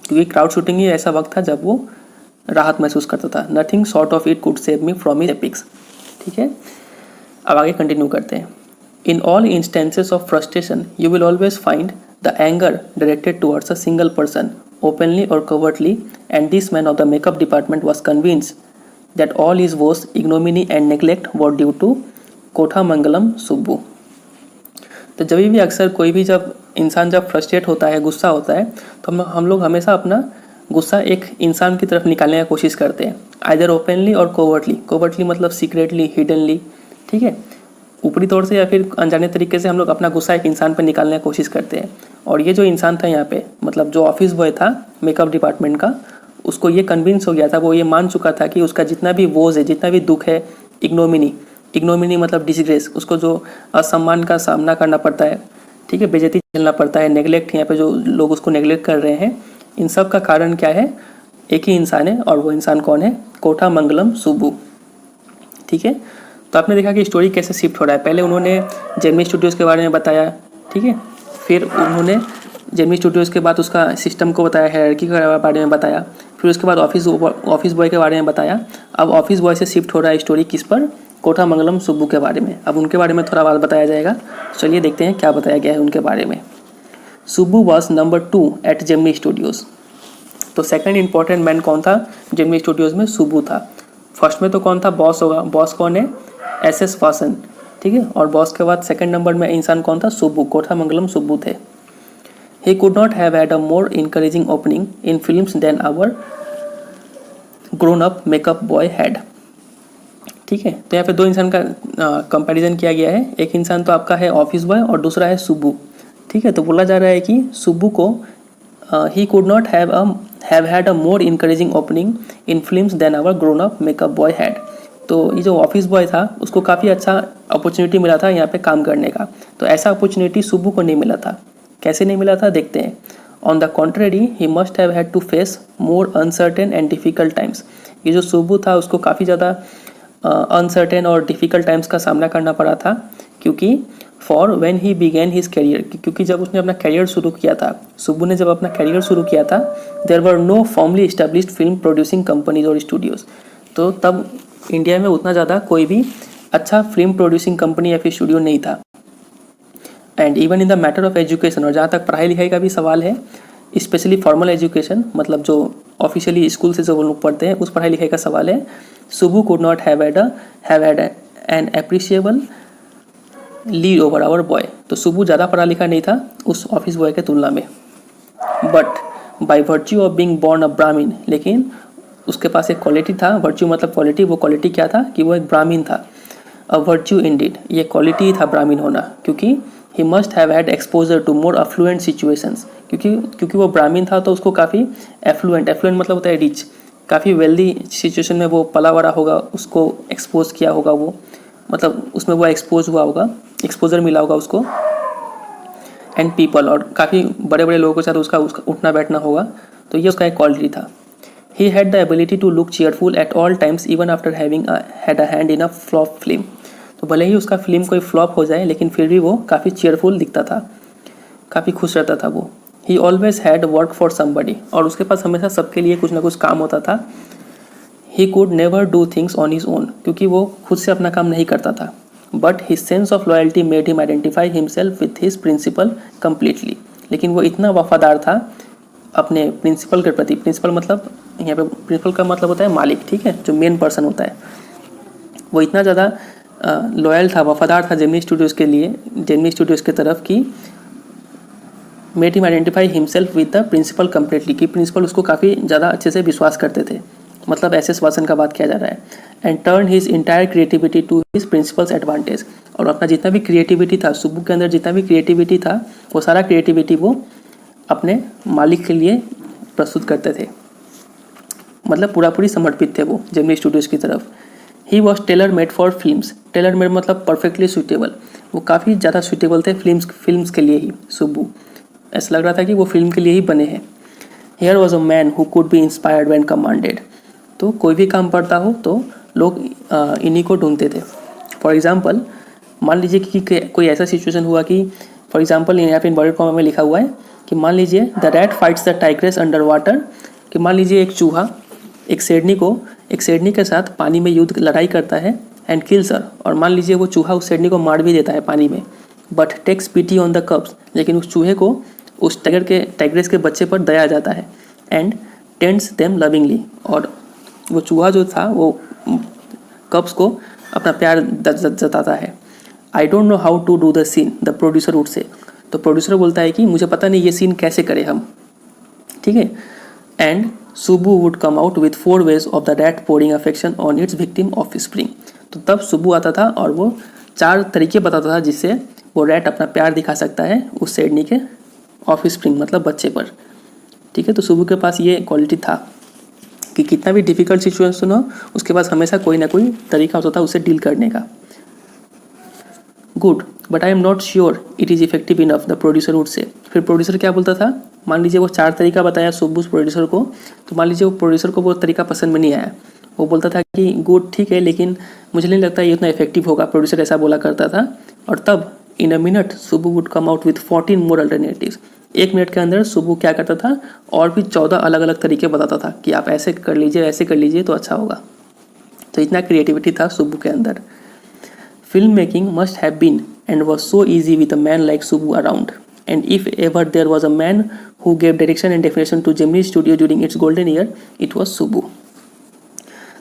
क्योंकि क्राउड शूटिंग ही ऐसा वक्त था जब वो राहत महसूस करता था। Nothing short of it could save me from his epics, ठीक है। अब आगे कंटिन्यू करते हैं। In all instances of frustration you will always find the anger directed towards a single person openly or covertly, and this man of the makeup department was convinced that all his woes, ignominy and neglect were due to Kothamangalam Subbu. तो जब भी अक्सर कोई भी जब इंसान जब frustrate होता है, गुस्सा होता है, तो हम लोग हमेशा अपना गुस्सा एक इंसान की तरफ निकालने की कोशिश करते हैं, आइदर ओपनली और कोवर्टली मतलब सीक्रेटली, हिडनली, ठीक है, ऊपरी तौर से या फिर अनजाने तरीके से हम लोग अपना गुस्सा एक इंसान पर निकालने की कोशिश करते हैं। और ये जो इंसान था यहाँ पे, मतलब जो ऑफिस बॉय था मेकअप डिपार्टमेंट का, उसको ये कन्विंस हो गया था, वो ये मान चुका था कि उसका जितना भी वोज है, जितना भी दुख है, इग्नोमिनी मतलब डिसग्रेस, उसको जो असम्मान का सामना करना पड़ता है, ठीक है, बेइज्जती झेलना पड़ता है, नेगलेक्ट, यहाँ पे जो लोग उसको नेगलेक्ट कर रहे हैं, इन सब का कारण क्या है, एक ही इंसान है। और वो इंसान कौन है, कोठामंगलम सुब्बू, ठीक है। तो आपने देखा कि स्टोरी कैसे शिफ्ट हो रहा है। पहले उन्होंने जेमिनी स्टूडियोज़ के बारे में बताया, ठीक है, फिर उन्होंने जेमिनी स्टूडियोज़ के बाद उसका सिस्टम को बताया, हायरार्की के बारे में बताया, फिर उसके बाद ऑफिस बॉय के बारे में बताया। अब ऑफिस बॉय से शिफ्ट हो रहा है स्टोरी किस पर, कोठामंगलम सुब्बू के बारे में। अब उनके बारे में थोड़ा बात बताया जाएगा, चलिए देखते हैं क्या बताया गया है उनके बारे में। Subbu was number 2 at Gemini Studios. तो सेकंड इंपॉर्टेंट मैन कौन था जेमिनी स्टूडियोज़ में, सुब्बू था। फर्स्ट में तो कौन था, बॉस होगा, बॉस कौन है, SS वासन, ठीक है, और बॉस के बाद सेकंड नंबर में इंसान कौन था, सुब्बू, कोठामंगलम सुब्बू थे। He could not have had a more encouraging opening in films than our grown-up makeup boy had, ठीक है। तो यहाँ पे दो इंसान का कंपैरिजन किया गया है, एक इंसान तो आपका है ऑफिस बॉय और दूसरा है सुब्बू, ठीक है। तो बोला जा रहा है कि सुब्बू को he could not have had a more encouraging opening in films than our grown-up makeup boy had। तो ये जो ऑफिस बॉय था उसको काफ़ी अच्छा अपॉर्चुनिटी मिला था यहाँ पे काम करने का, तो ऐसा अपॉर्चुनिटी सुब्बू को नहीं मिला था। कैसे नहीं मिला था देखते हैं। On the contrary he must have had to face more uncertain and difficult times. ये जो सुब्बू था उसको काफ़ी ज़्यादा अनसर्टेन और डिफ़िकल्ट टाइम्स का सामना करना पड़ा था, क्योंकि for when he begin his career, क्योंकि जब उसने अपना करियर शुरू किया था, सुब्बू ने जब अपना करियर शुरू किया था, there were no formally established film producing companies और स्टूडियोज़। तो तब इंडिया में उतना ज़्यादा कोई भी अच्छा फिल्म प्रोड्यूसिंग कंपनी या फिर स्टूडियो नहीं था। And even in the matter of education, और जहाँ तक पढ़ाई लिखाई का भी सवाल है, स्पेशली फॉर्मल एजुकेशन मतलब जो ऑफिशियली स्कूल से जो लोग पढ़ते हैं उस पढ़ाई लिखाई का सवाल है, Subbu could not have had an appreciable lead over our boy. तो सुब्बू ज़्यादा पढ़ा लिखा नहीं था उस ऑफिस बॉय के तुलना में, but by virtue of being born a Brahmin, लेकिन उसके पास एक क्वालिटी था, वर्च्यू मतलब क्वालिटी, वो क्वालिटी क्या था कि वो एक ब्राह्मीण था। अ वर्च्यू इंडीड, ये क्वालिटी था ब्राह्मीण होना, क्योंकि he must have had exposure to more affluent situations, क्योंकि वो ब्राह्मीण था तो उसको काफ़ी एफ्लुएंट मतलब होता है रिच, काफ़ी वेल्दी सिचुएशन में वो पला बड़ा होगा, उसको एक्सपोज किया होगा, वो मतलब उसमें वो एक्सपोज हुआ होगा, एक्सपोजर मिला होगा उसको, एंड पीपल, और काफ़ी बड़े बड़े लोगों के साथ उसका उठना बैठना होगा, तो ये उसका एक क्वालिटी था। He had the ability to look cheerful at all times even after having had a hand in a flop film। तो भले ही उसका फिल्म कोई फ्लॉप हो जाए लेकिन फिर भी वो काफ़ी चीयरफुल दिखता था, काफ़ी खुश रहता था वो। He always had work for somebody, और उसके पास हमेशा सबके लिए कुछ ना कुछ काम होता था। He could never do things on his own, क्योंकि वो खुद से अपना काम नहीं करता था। But his sense of loyalty made him identify himself with his principal completely। लेकिन वो इतना वफादार था अपने प्रिंसिपल के प्रति। प्रिंसिपल मतलब यहाँ पे प्रिंसिपल का मतलब होता है मालिक, ठीक है, जो मेन पर्सन होता है। वो इतना ज़्यादा लॉयल था, वफादार था जेमिनी स्टूडियोज़ के लिए, जेमिनी स्टूडियोज़ की तरफ की, made him identify himself with the principal completely, कि प्रिंसिपल उसको काफ़ी ज़्यादा अच्छे से विश्वास करते थे, मतलब SS वासन का बात किया जा रहा है। And turn his entire creativity to his principal's advantage, और अपना जितना भी क्रिएटिविटी था, सुब्बू के अंदर जितना भी क्रिएटिविटी था, वो सारा क्रिएटिविटी वो अपने मालिक के लिए प्रस्तुत करते थे। मतलब पूरी समर्पित थे वो जेमिनी स्टूडियोज़ की तरफ। He was tailor made for films, tailor made मतलब परफेक्टली सूटेबल, वो काफ़ी ज़्यादा सूटेबल थे फिल्म्स के लिए ही। सुब्बू ऐसा लग रहा था कि वो फिल्म के लिए ही बने हैं। Here was a man who could be inspired when commanded, तो कोई भी काम पड़ता हो तो लोग इन्हीं को ढूंढते थे। फॉर एग्जाम्पल मान लीजिए कि कोई ऐसा सिचुएशन हुआ कि फॉर एग्जाम्पल यहाँ पे इन्वर्टेड कॉमा में लिखा हुआ है कि मान लीजिए the rat fights the tigress under water, कि मान लीजिए एक चूहा एक शेरनी के साथ पानी में लड़ाई करता है एंड किल्स हर, और मान लीजिए वो चूहा उस शेरनी को मार भी देता है पानी में, but takes pity on the cubs, लेकिन उस चूहे को उस टाइग्रेस के बच्चे पर दया जाता है एंड टेंड्स देम लविंगली, और वो चूहा जो था वो कब्स को अपना प्यार जताता है। I don't know how to do the scene, the producer would say, तो प्रोड्यूसर बोलता है कि मुझे पता नहीं ये सीन कैसे करें हम, ठीक है। And Subbu would come out with 4 ways of the rat pouring affection on it's victim of spring, तो तब सुब्बू आता था और वो 4 तरीके बताता था जिससे वो रैट अपना प्यार दिखा सकता है उस शेरनी के ऑफ स्प्रिंग मतलब बच्चे पर, ठीक है। तो सुब्बू के पास ये क्वालिटी था कि कितना भी डिफिकल्ट सिचुएशन हो उसके पास हमेशा कोई ना कोई तरीका होता था उसे डील करने का। Good but I am not sure it is effective enough, the producer would से, फिर प्रोड्यूसर क्या बोलता था, मान लीजिए वो 4 तरीका बताया सुब्बू प्रोड्यूसर को, तो मान लीजिए वो प्रोड्यूसर को वो तरीका पसंद में नहीं आया, वो बोलता था कि गुड ठीक है लेकिन मुझे नहीं लगता ये उतना इफेक्टिव होगा, प्रोड्यूसर ऐसा बोला करता था। और तब in a minute Subbu would come out with 14 more alternatives, 1 minute के अंदर सुब्बू क्या करता था और भी 14 अलग अलग तरीके बताता था कि आप ऐसे कर लीजिए तो अच्छा होगा। तो इतना क्रिएटिविटी था सुब्बू के अंदर। Film making must have been and was so easy with a man like Subbu around, and if ever there was a man who gave direction and definition to Gemini Studio during its golden year, it was Subbu.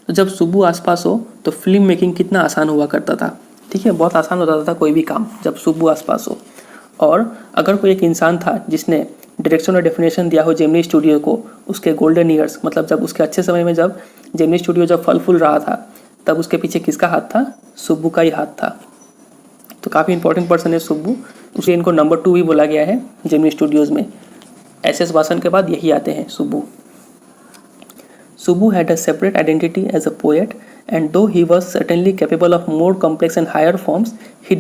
तो जब सुब्बू आसपास हो तो film making कितना आसान हुआ करता था, ठीक है, बहुत आसान हो जाता था कोई भी काम जब सुब्बू आसपास हो। और अगर कोई एक इंसान था जिसने डायरेक्शन और डेफिनेशन दिया हो जेमिनी स्टूडियो को उसके गोल्डन ईयर्स, मतलब जब उसके अच्छे समय में जब जेमिनी स्टूडियो जब फल फूल रहा था, तब उसके पीछे किसका हाथ था, सुब्बू का ही हाथ था। तो काफ़ी इंपॉर्टेंट पर्सन है सुब्बू, उसलिए इनको नंबर 2 भी बोला गया है जेमिनी स्टूडियोज़ में। एस वासन के बाद यही आते हैं Subbu. Subbu had a separate identity as a poet, and though he was certainly capable of more complex and higher forms, he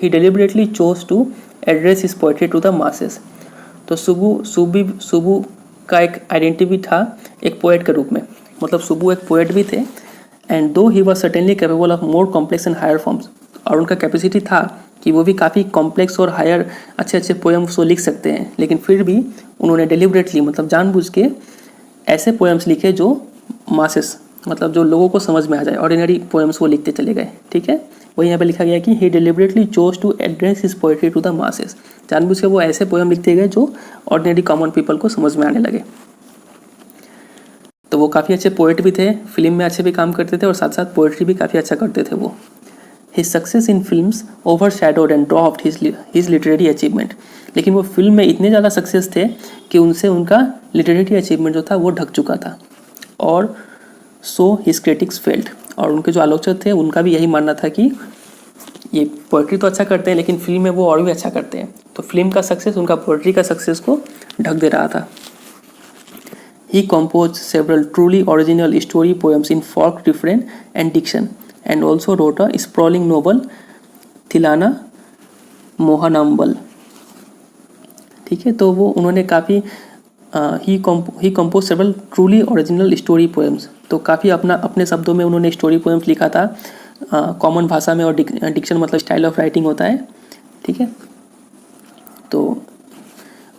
deliberately chose to address his poetry to the masses. तो सुब्बू का एक identity था एक पोएट के रूप में, मतलब सुब्बू एक पोएट भी थे, and though he was certainly capable of more complex and higher forms, और उनका कैपेसिटी था कि वो भी काफ़ी कॉम्प्लेक्स और हायर अच्छे पोएम्स वो लिख सकते हैं, लेकिन फिर भी उन्होंने डेलिबरेटली मतलब जानबूझ के ऐसे पोएम्स लिखे जो मासेस मतलब जो लोगों को समझ में आ जाए, ऑर्डिनरी पोएम्स वो लिखते चले गए, ठीक है। वही यहाँ पे लिखा गया कि he deliberately chose to address his poetry to the masses, जानबूझ के वो ऐसे पोएम लिखते गए जो ऑर्डिनरी कॉमन पीपल को समझ में आने लगे। तो वो काफ़ी अच्छे पोएट भी थे, फिल्म में अच्छे भी काम करते थे और साथ साथ पोएट्री भी काफ़ी अच्छा करते थे वो। His success in films overshadowed and dwarfed his literary achievement, लेकिन वो फिल्म में इतने ज़्यादा सक्सेस थे कि उनसे उनका लिटरेरी अचीवमेंट जो था वो ढक चुका था। और सो हिज क्रिटिक्स फेल्ड, और उनके जो आलोचक थे उनका भी यही मानना था कि ये पोएट्री तो अच्छा करते हैं लेकिन फिल्म में वो और भी अच्छा करते हैं, तो फिल्म का सक्सेस उनका पोएट्री का सक्सेस को ढक दे रहा था। He composed several truly original story poems in folk refrain and diction, and also wrote a sprawling novel, थिलाना मोहनाम्बल, ठीक है। तो वो उन्होंने काफ़ी ही compose several truly original story poems, तो काफ़ी अपने शब्दों में उन्होंने स्टोरी पोएम्स लिखा था, कॉमन भाषा में, और डिक्शन मतलब स्टाइल ऑफ राइटिंग होता है, ठीक है। तो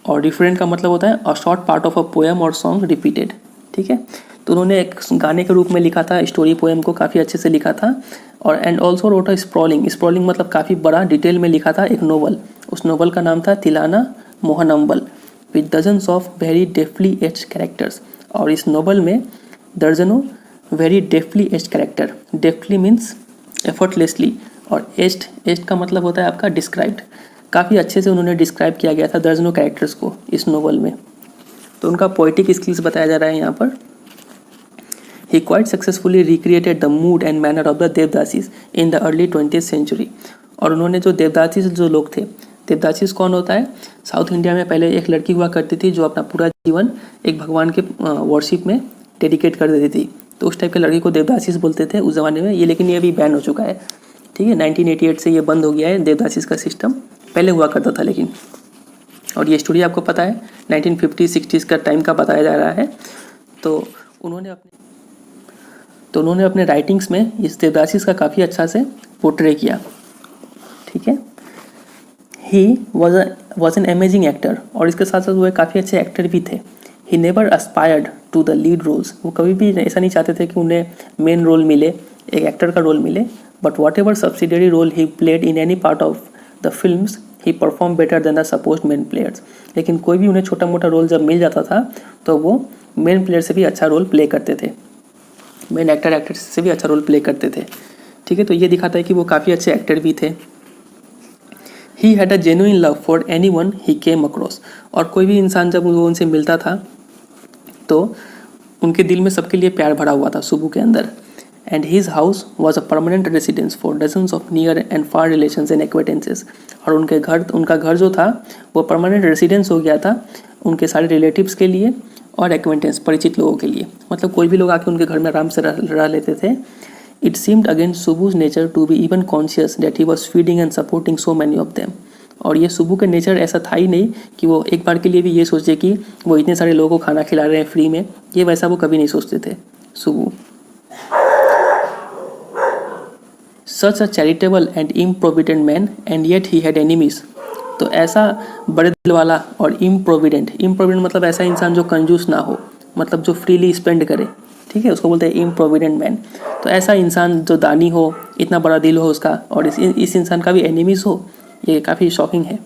और डिफरेंट का मतलब होता है a short part of a poem और सॉन्ग रिपीटेड, ठीक है। तो उन्होंने एक गाने के रूप में लिखा था स्टोरी पोएम को, काफ़ी अच्छे से लिखा था। और and also wrote a sprawling मतलब काफ़ी बड़ा डिटेल में लिखा था एक नोवेल, उस नोवेल का नाम था Thillana Mohanambal with dozens of very deftly etched characters, और इस नोवेल में दर्जनों very deftly etched character, deftly means effortlessly, और एज्ड का मतलब होता है आपका डिस्क्राइब्ड, काफ़ी अच्छे से उन्होंने डिस्क्राइब किया गया था दर्जनों कैरेक्टर्स को इस नोवेल में। तो उनका पोइटिक स्किल्स बताया जा रहा है यहाँ पर। He quite successfully recreated the mood and manner of the devadasis in the early 20th century, और उन्होंने जो देवदासीज जो लोग थे, देवदासीज कौन होता है, साउथ इंडिया में पहले एक लड़की हुआ करती थी जो अपना पूरा जीवन एक भगवान के वर्शिप में डेडिकेट कर देती थी, तो उस टाइप के लड़की को देवदासीस बोलते थे उस ज़माने में। ये लेकिन ये अभी बैन हो चुका है, ठीक है। 1988 से ये बंद हो गया है देवदासीस का सिस्टम, पहले हुआ करता था लेकिन। और ये स्टोरी आपको पता है 1950-60s का टाइम का बताया जा रहा है। तो उन्होंने अपने राइटिंग्स में इस देवदासीस का काफ़ी अच्छा से पोर्ट्रे किया, ठीक है। He was an amazing actor, और इसके साथ साथ वो काफ़ी अच्छे एक्टर भी थे। He never aspired to the lead roles, वो कभी भी ऐसा नहीं चाहते थे कि उन्हें मेन रोल मिले, एक एक्टर का रोल मिले। But whatever subsidiary role he played in any part of the films he performed better than the supposed main players. लेकिन कोई भी उन्हें छोटा मोटा रोल जब मिल जाता था तो वो मेन प्लेयर से भी अच्छा रोल प्ले करते थे, मेन एक्ट्रेस से भी अच्छा रोल प्ले करते थे, ठीक है। तो ये दिखाता है कि वो काफ़ी अच्छे एक्टर भी थे। He had a genuine love for any one he came across, और कोई भी इंसान जब वो उनसे मिलता था तो उनके दिल में सबके लिए प्यार भरा हुआ था सुबू के अंदर। And his house was a permanent residence for dozens of near and far relations and acquaintances, और उनका घर जो था वो परमानेंट रेसिडेंस हो गया था उनके सारे रिलेटिव्स के लिए और एक्वेंटेंस परिचित लोगों के लिए, मतलब कोई भी लोग आके उनके घर में आराम से रह लेते थे। It seemed against Subbu's nature to be even conscious that he was feeding and supporting so many of them, और ये सुबू का नेचर ऐसा था ही नहीं कि वो एक बार के लिए भी ये सोचे कि वो इतने सारे लोगों को खाना खिला रहे हैं फ्री में, ये वैसा वो कभी नहीं सोचते थे Subbu. Such a charitable and improvident man and yet he had enemies, तो ऐसा बड़े दिल वाला और इम्प्रोविडेंट मतलब ऐसा इंसान जो कंजूस ना हो, मतलब जो फ्रीली स्पेंड करे, ठीक है, उसको बोलते हैं इम्प्रोविडेंट मैन। तो ऐसा इंसान जो दानी हो, इतना बड़ा दिल हो उसका, और इस इंसान का भी एनिमीज हो, ये काफ़ी शॉकिंग है।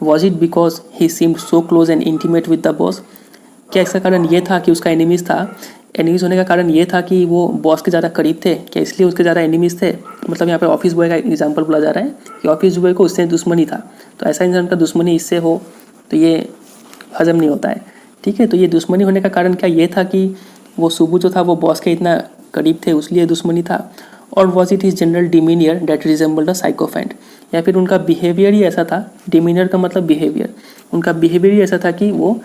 Was it because he seemed so close and intimate with the boss, क्या इसका कारण ये था कि उसका एनिमीज था? एनिमीज होने का कारण ये था कि वो बॉस के ज़्यादा करीब थे क्या, इसलिए उसके ज़्यादा एनिमीज थे? मतलब यहाँ पे ऑफिस बॉय का एग्जांपल बोला जा रहा है कि ऑफिस बॉय को उससे दुश्मनी था, तो ऐसा इंसान का दुश्मनी इससे हो तो ये हजम नहीं होता है, ठीक है। तो ये दुश्मनी होने का कारण क्या ये था कि वो सुबू जो था वो बॉस के इतना करीब थे, उसलिए दुश्मनी था? और was it is general demeanour that resembled a sycophant, या फिर उनका बिहेवियर ही ऐसा था, डिमीनियर का मतलब बिहेवियर, उनका बिहेवियर ही ऐसा था कि वो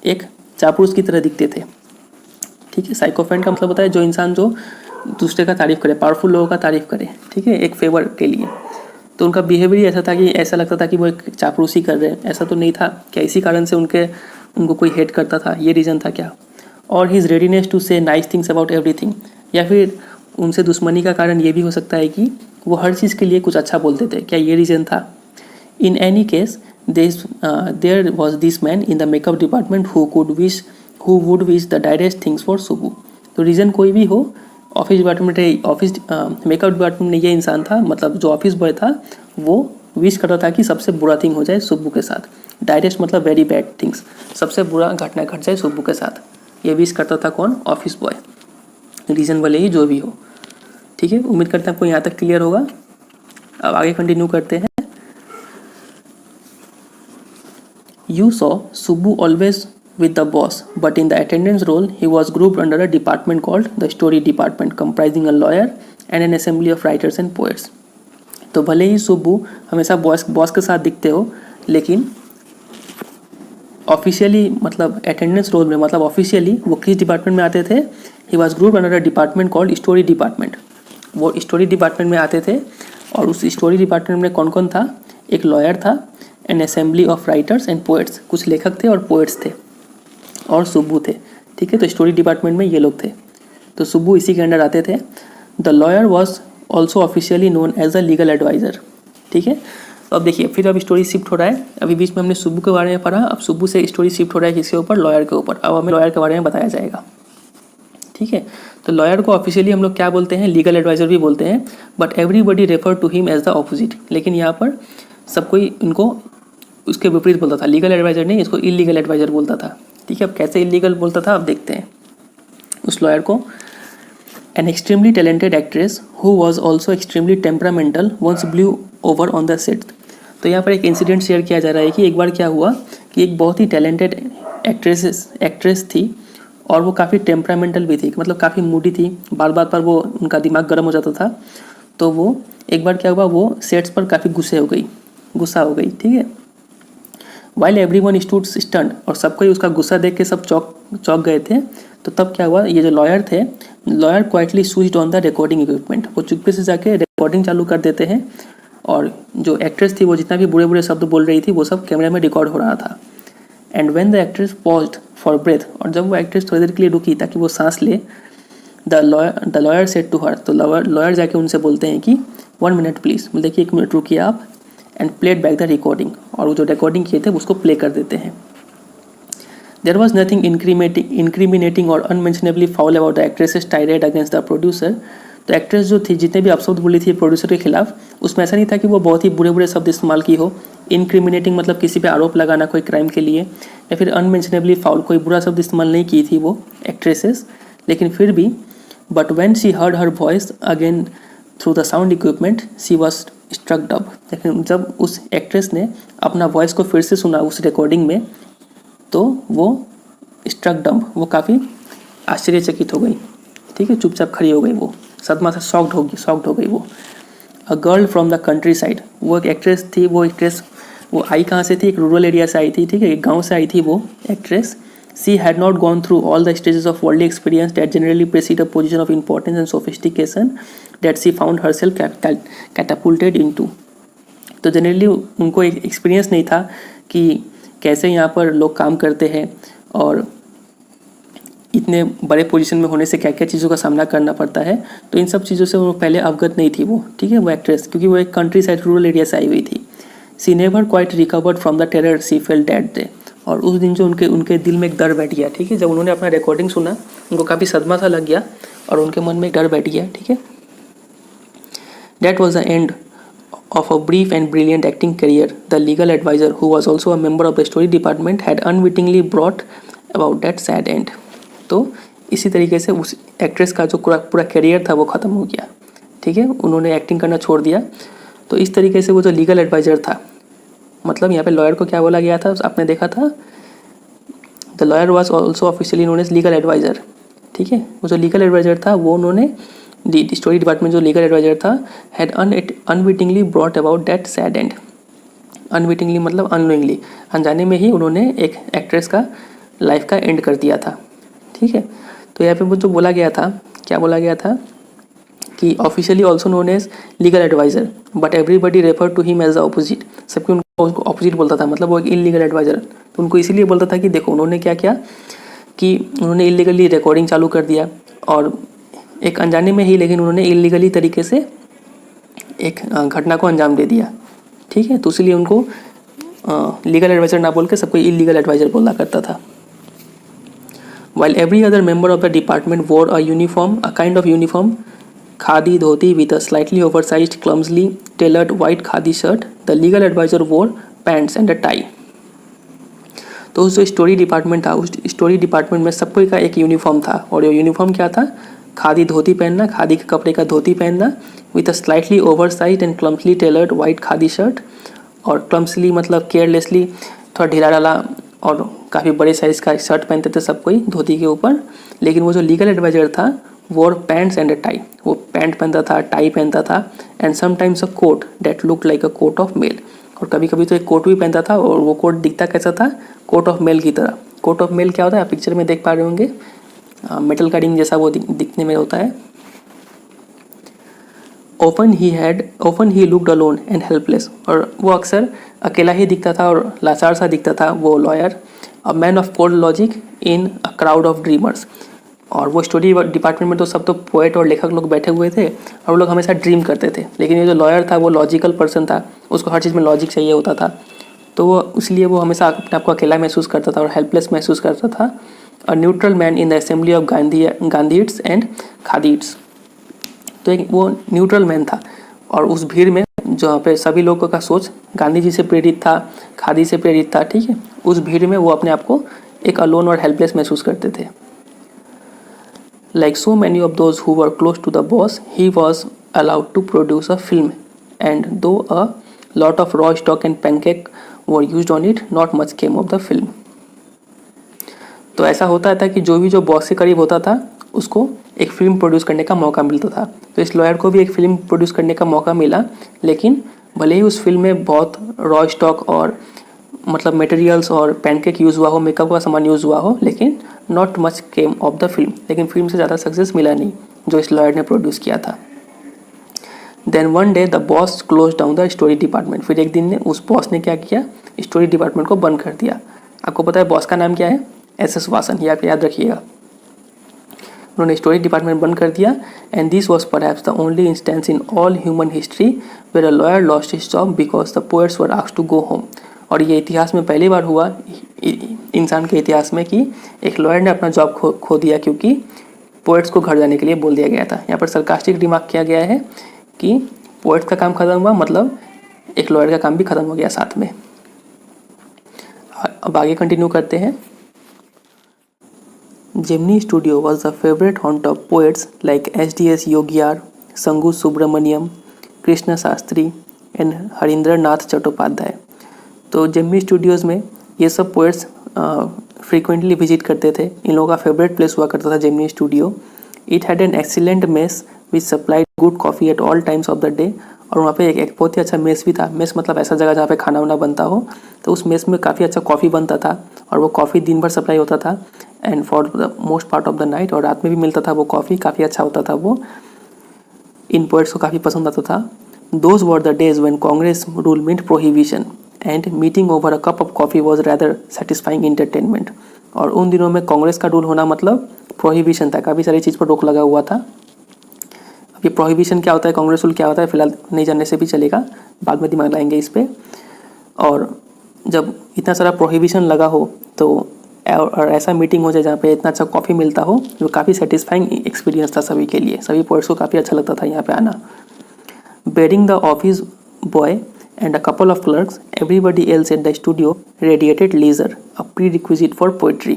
एक चापलूस की तरह दिखते थे, ठीक है। साइकोफेंट का मतलब होता है जो इंसान जो दूसरे का तारीफ करे, पावरफुल लोगों का तारीफ करे, ठीक है, एक फेवर के लिए। तो उनका बिहेवियर ऐसा था कि ऐसा लगता था कि वो एक चापलूसी कर रहे हैं, ऐसा तो नहीं था क्या इसी कारण से उनको कोई हेट करता था, ये रीज़न था क्या? और हिज रेडीनेस टू से नाइस थिंग्स अबाउट एवरीथिंग, या फिर उनसे दुश्मनी का कारण ये भी हो सकता है कि वो हर चीज़ के लिए कुछ अच्छा बोलते थे, क्या ये रीज़न था? In any case there was this man in the makeup department who would wish the direct things for Subbu. तो रीज़न कोई भी हो, ऑफिस मेकअप डिपार्टमेंट में ये इंसान था, मतलब जो ऑफिस बॉय था वो विश करता था कि सबसे बुरा थिंग हो जाए सुब्बू के साथ। डायरेक्ट मतलब वेरी बैड थिंग्स, सबसे बुरा घटना घट जाए सुब्बू के साथ, ये विश करता था कौन? Office boy. रीज़न भले ही जो भी हो, ठीक है। उम्मीद करते हैं आपको यहाँ तक क्लियर होगा। अब आगे कंटिन्यू करते हैं। You saw Subbu always with the boss, but in the attendance role he was grouped under a department called the story department, comprising a lawyer and an assembly of writers and poets. तो भले ही सुब्बू हमेशा boss के साथ दिखते हो, लेकिन officially मतलब attendance role में, मतलब ऑफिशियली वो किस डिपार्टमेंट में आते थे? He was grouped under a department called story department. वो स्टोरी डिपार्टमेंट में आते थे, और उस स्टोरी डिपार्टमेंट में कौन कौन था? एक लॉयर था, N assembly of writers and poets, कुछ लेखक थे और पोएट्स थे, और सुब्बू थे, ठीक है। तो स्टोरी डिपार्टमेंट में ये लोग थे, तो सुब्बू इसी के अंडर आते थे। The lawyer was also officially known as a legal adviser, ठीक है। तो अब देखिए, फिर अब स्टोरी शिफ्ट हो रहा है। अभी बीच में हमने सुब्बू के बारे में पढ़ा, अब सुब्बू से स्टोरी शिफ्ट हो रहा है किसके ऊपर? लॉयर के ऊपर। अब हमें लॉयर के बारे में बताया जाएगा, ठीक है। तो लॉयर को ऑफिशियली हम लोग क्या बोलते हैं? लीगल एडवाइज़र भी बोलते हैं, but everybody refer to him as the opposite. लेकिन यहाँ पर सब कोई इनको उसके विपरीत बोलता था, लीगल एडवाइज़र नहीं, इसको इलीगल एडवाइज़र बोलता था, ठीक है। अब कैसे इलीगल बोलता था, अब देखते हैं उस लॉयर को। An extremely talented actress who was also extremely temperamental once blew over on the set. तो यहाँ पर एक इंसिडेंट शेयर किया जा रहा है कि एक बार क्या हुआ कि एक बहुत ही टैलेंटेड एक्ट्रेस थी, और वो काफ़ी टेम्परामेंटल भी थी, मतलब काफ़ी मूडी थी, बार बार पर वो उनका दिमाग गर्म हो जाता था। तो वो एक बार क्या हुआ, वो सेट्स पर काफ़ी गुस्सा हो गई, ठीक है। वाइल एवरीवन स्टूड स्टन्ड, और सबको ही उसका गुस्सा देख के सब चौंक गए थे। तो तब क्या हुआ, ये जो लॉयर थे, lawyer quietly switched on the recording equipment, वो चुपके से जाके रिकॉर्डिंग चालू कर देते हैं और जो एक्ट्रेस थी वो जितना भी बुरे बुरे शब्द बोल रही थी वो सब कैमरे में रिकॉर्ड हो रहा था। And when the actress paused for breath, और जब वो एक्ट्रेस थोड़ी देर के लिए रुकी ताकि वो सांस ले, the lawyer said to her, तो लॉयर जाके उनसे बोलते हैं कि 1 मिनट प्लीज़, देखिए 1 मिनट रुकिए आप, and played back the recording, और वो जो रिकॉर्डिंग किए थे उसको प्ले कर देते हैं। There was nothing incriminating or unmentionably foul about the actress's tirade against the producer. तो एक्ट्रेस जो थी जितने भी अपशब्द बोली थी प्रोड्यूसर के खिलाफ, उसमें ऐसा नहीं था कि वो बहुत ही बुरे बुरे शब्द इस्तेमाल की हो। इनक्रिमिनेटिंग मतलब किसी पे आरोप लगाना कोई क्राइम के लिए, या फिर अनमेंशनेबली फाउल कोई बुरा शब्द इस्तेमाल नहीं की थी वो एक्ट्रेसेस, लेकिन फिर भी but when she heard her voice again through the sound equipment she was struck dumb. लेकिन जब उस एक्ट्रेस ने अपना वॉइस को फिर से सुना उस रिकॉर्डिंग में, तो वो स्ट्रक डम्ब, वो काफ़ी आश्चर्यचकित हो गई, ठीक है, चुपचाप खड़ी हो गई, वो सदमा से शॉक्ड हो गई वो। A girl from the country side, वो एक एक्ट्रेस थी, वो आई कहाँ से थी, एक रूरल एरिया से आई थी, ठीक है, एक गाँव से आई थी वो actress. She had not gone through all the stages of worldly experience that generally preceded a position of importance and sophistication that she found herself catapulted into. तो जनरली उनको एक एक्सपीरियंस नहीं था कि कैसे यहाँ पर लोग काम करते हैं और इतने बड़े पोजीशन में होने से क्या क्या चीज़ों का सामना करना पड़ता है। तो इन सब चीज़ों से वो पहले अवगत नहीं थी वो, ठीक है, वो एक्ट्रेस, क्योंकि वो एक कंट्री साइड रूरल एरिया से आई हुई थी। She never quite recovered from the terror she felt that day. और उस दिन जो उनके दिल में एक डर बैठ गया, ठीक है, जब उन्होंने अपना रिकॉर्डिंग सुना उनको काफ़ी सदमा सा लग गया और उनके मन में एक डर बैठ गया, ठीक है। That was the end of a brief and brilliant acting career. The legal advisor, who was also a member of the story department, had unwittingly brought about that sad end. तो इसी तरीके से उस एक्ट्रेस का जो पूरा career था वो ख़त्म हो गया, ठीक है, उन्होंने एक्टिंग करना छोड़ दिया। तो इस तरीके से वो जो लीगल एडवाइज़र था, मतलब यहाँ पे लॉयर को क्या बोला गया था, आपने देखा था, the lawyer was also officially known as legal adviser, ठीक है। वो जो लीगल एडवाइज़र था वो उन्होंने स्टोरी डिपार्टमेंट जो लीगल एडवाइजर था had unwittingly brought about that sad end. Unwittingly मतलब अननोइंगली, अनजाने में ही उन्होंने एक एक्ट्रेस का लाइफ का एंड कर दिया था, ठीक है। तो यहाँ पे वो जो बोला गया था, क्या बोला गया था कि officially also known as legal adviser but everybody refer to him as the opposite. सबके उनको ऑपोजिट बोलता था, मतलब वो एक इलीगल एडवाइज़र, तो उनको इसीलिए बोलता था कि देखो उन्होंने क्या किया कि उन्होंने इलीगली रिकॉर्डिंग चालू कर दिया और एक अनजाने में ही, लेकिन उन्होंने इलीगली तरीके से एक घटना को अंजाम दे दिया, ठीक है। तो इसलिए उनको लीगल एडवाइज़र ना बोल के सबको इलीगल एडवाइज़र बोला करता था। While every other member of the department wore a uniform, a kind of uniform, khadi dhoti with a slightly oversized, clumsily tailored white khadi shirt, the legal advisor wore pants and a tie. तो उस जो story department था, उस story department में सबको का एक uniform था, और ये यूनिफॉर्म क्या था, खादी धोती पहनना, खादी के कपड़े का धोती पहनना, with a slightly oversize and clumsily tailored white khadi shirt. और क्लम्सली मतलब केयरलेसली, थोड़ा ढीला ढाला और काफ़ी बड़े साइज़ का शर्ट पहनते थे सब कोई धोती के ऊपर। लेकिन वो जो लीगल एडवाइज़र था वो पैंट्स एंड अ टाई, वो पैंट पहनता था, टाई पहनता था, and sometimes a coat that look like a coat of mail. और कभी कभी तो एक कोट भी पहनता था, और वो कोट दिखता कैसा था, कोट ऑफ मेल की तरह। कोट ऑफ मेल क्या होता है, आप पिक्चर में देख पा रहे होंगे, मेटल का रिंग जैसा वो दिखने में होता है। often he looked alone and helpless, और वो अक्सर अकेला ही दिखता था और लाचार सा दिखता था वो lawyer. A man of cold logic in a crowd of dreamers. और वो स्टोरी डिपार्टमेंट में तो सब तो पोएट और लेखक लोग बैठे हुए थे और वो लोग हमेशा ड्रीम करते थे, लेकिन ये जो लॉयर था वो लॉजिकल पर्सन था, उसको हर चीज़ में लॉजिक चाहिए होता था, तो वो इसलिए वो हमेशा अपने आप को अकेला महसूस करता था और हेल्पलेस महसूस करता था। A neutral man in the assembly of Gandhiites and Khadiites. तो एक वो न्यूट्रल मैन था, और उस भीड़ में जहाँ पे सभी लोगों का सोच गांधी जी से प्रेरित था, खादी से प्रेरित था, ठीक है, उस भीड़ में वो अपने आप को एक अलोन और हेल्पलेस महसूस करते थे। Like so many of those who were close to the boss, he was allowed to produce a film, and though a lot of raw stock and pancake were used on it, not much came of the film. तो ऐसा होता था कि जो भी जो boss के करीब होता था उसको एक फिल्म प्रोड्यूस करने का मौका मिलता था। तो इस लॉयर को भी एक फिल्म प्रोड्यूस करने का मौका मिला, लेकिन भले ही उस फिल्म में बहुत रॉ स्टॉक और मतलब मटेरियल्स और पैनकेक यूज़ हुआ हो, मेकअप का सामान यूज़ हुआ हो, लेकिन not much came of the film, लेकिन फिल्म से ज़्यादा सक्सेस मिला नहीं जो इस लॉयर ने प्रोड्यूस किया था। Then one day the boss close down the story department, फिर एक दिन ने उस बॉस ने क्या किया, स्टोरी डिपार्टमेंट को बंद कर दिया। आपको पता है बॉस का नाम क्या है, एस वासन, ये आप याद रखिएगा। उन्होंने स्टोरी डिपार्टमेंट बंद कर दिया। And this was perhaps the only instance in all human history where a lawyer lost his job because the poets were asked to go home. और ये इतिहास में पहली बार हुआ इंसान के इतिहास में कि एक लॉयर ने अपना जॉब खो दिया क्योंकि पोएट्स को घर जाने के लिए बोल दिया गया था। यहाँ पर सरकास्टिक रिमार्क किया गया है कि पोएट्स का काम खत्म हुआ, मतलब एक लॉयर का काम भी खत्म हो गया साथ में। अब आगे कंटिन्यू करते हैं। Gemini studio was the favourite haunt of poets like S Yogiyar, Sangu Subramanyam, Krishna Sastri and Harindranath Chattopadhyay. तो जेमिनी स्टूडियोज़ में ये सब पोएट्स फ्रीक्वेंटली विजिट करते थे। इन लोगों का फेवरेट प्लेस हुआ करता था Gemini studio. It had an excellent mess which supplied good coffee at all times of the day. और वहाँ पे एक बहुत ही अच्छा मेस भी था। मेस मतलब ऐसा जगह जहाँ पे खाना वाना बनता हो, तो उस मेस में काफ़ी अच्छा कॉफ़ी बनता था और वो कॉफ़ी दिन भर सप्लाई होता था and for the most part of the night, और रात में भी मिलता था वो कॉफ़ी, काफ़ी अच्छा होता था वो। इन पोएट्स को काफ़ी पसंद आता था। Those were the days when Congress rule meant prohibition and meeting over a cup of coffee was rather satisfying entertainment. और उन दिनों में कांग्रेस का रूल होना मतलब प्रोहिबिशन था, काफ़ी सारी चीज़ पर रोक लगा हुआ था। अब ये प्रोहिबिशन क्या होता है, कांग्रेस रूल क्या होता है, फिलहाल नहीं जानने से भी चलेगा, बाद में दिमाग लाएंगे इस पर। और जब इतना सारा प्रोहिबिशन लगा हो तो और ऐसा मीटिंग हो जाए जहाँ पे इतना अच्छा कॉफ़ी मिलता हो, जो काफ़ी सेटिस्फाइंग एक्सपीरियंस था सभी के लिए। सभी पोएट्स को काफ़ी अच्छा लगता था यहाँ पे आना। Barring the office boy and a couple of clerks, everybody else at the studio radiated leisure, a prerequisite for poetry.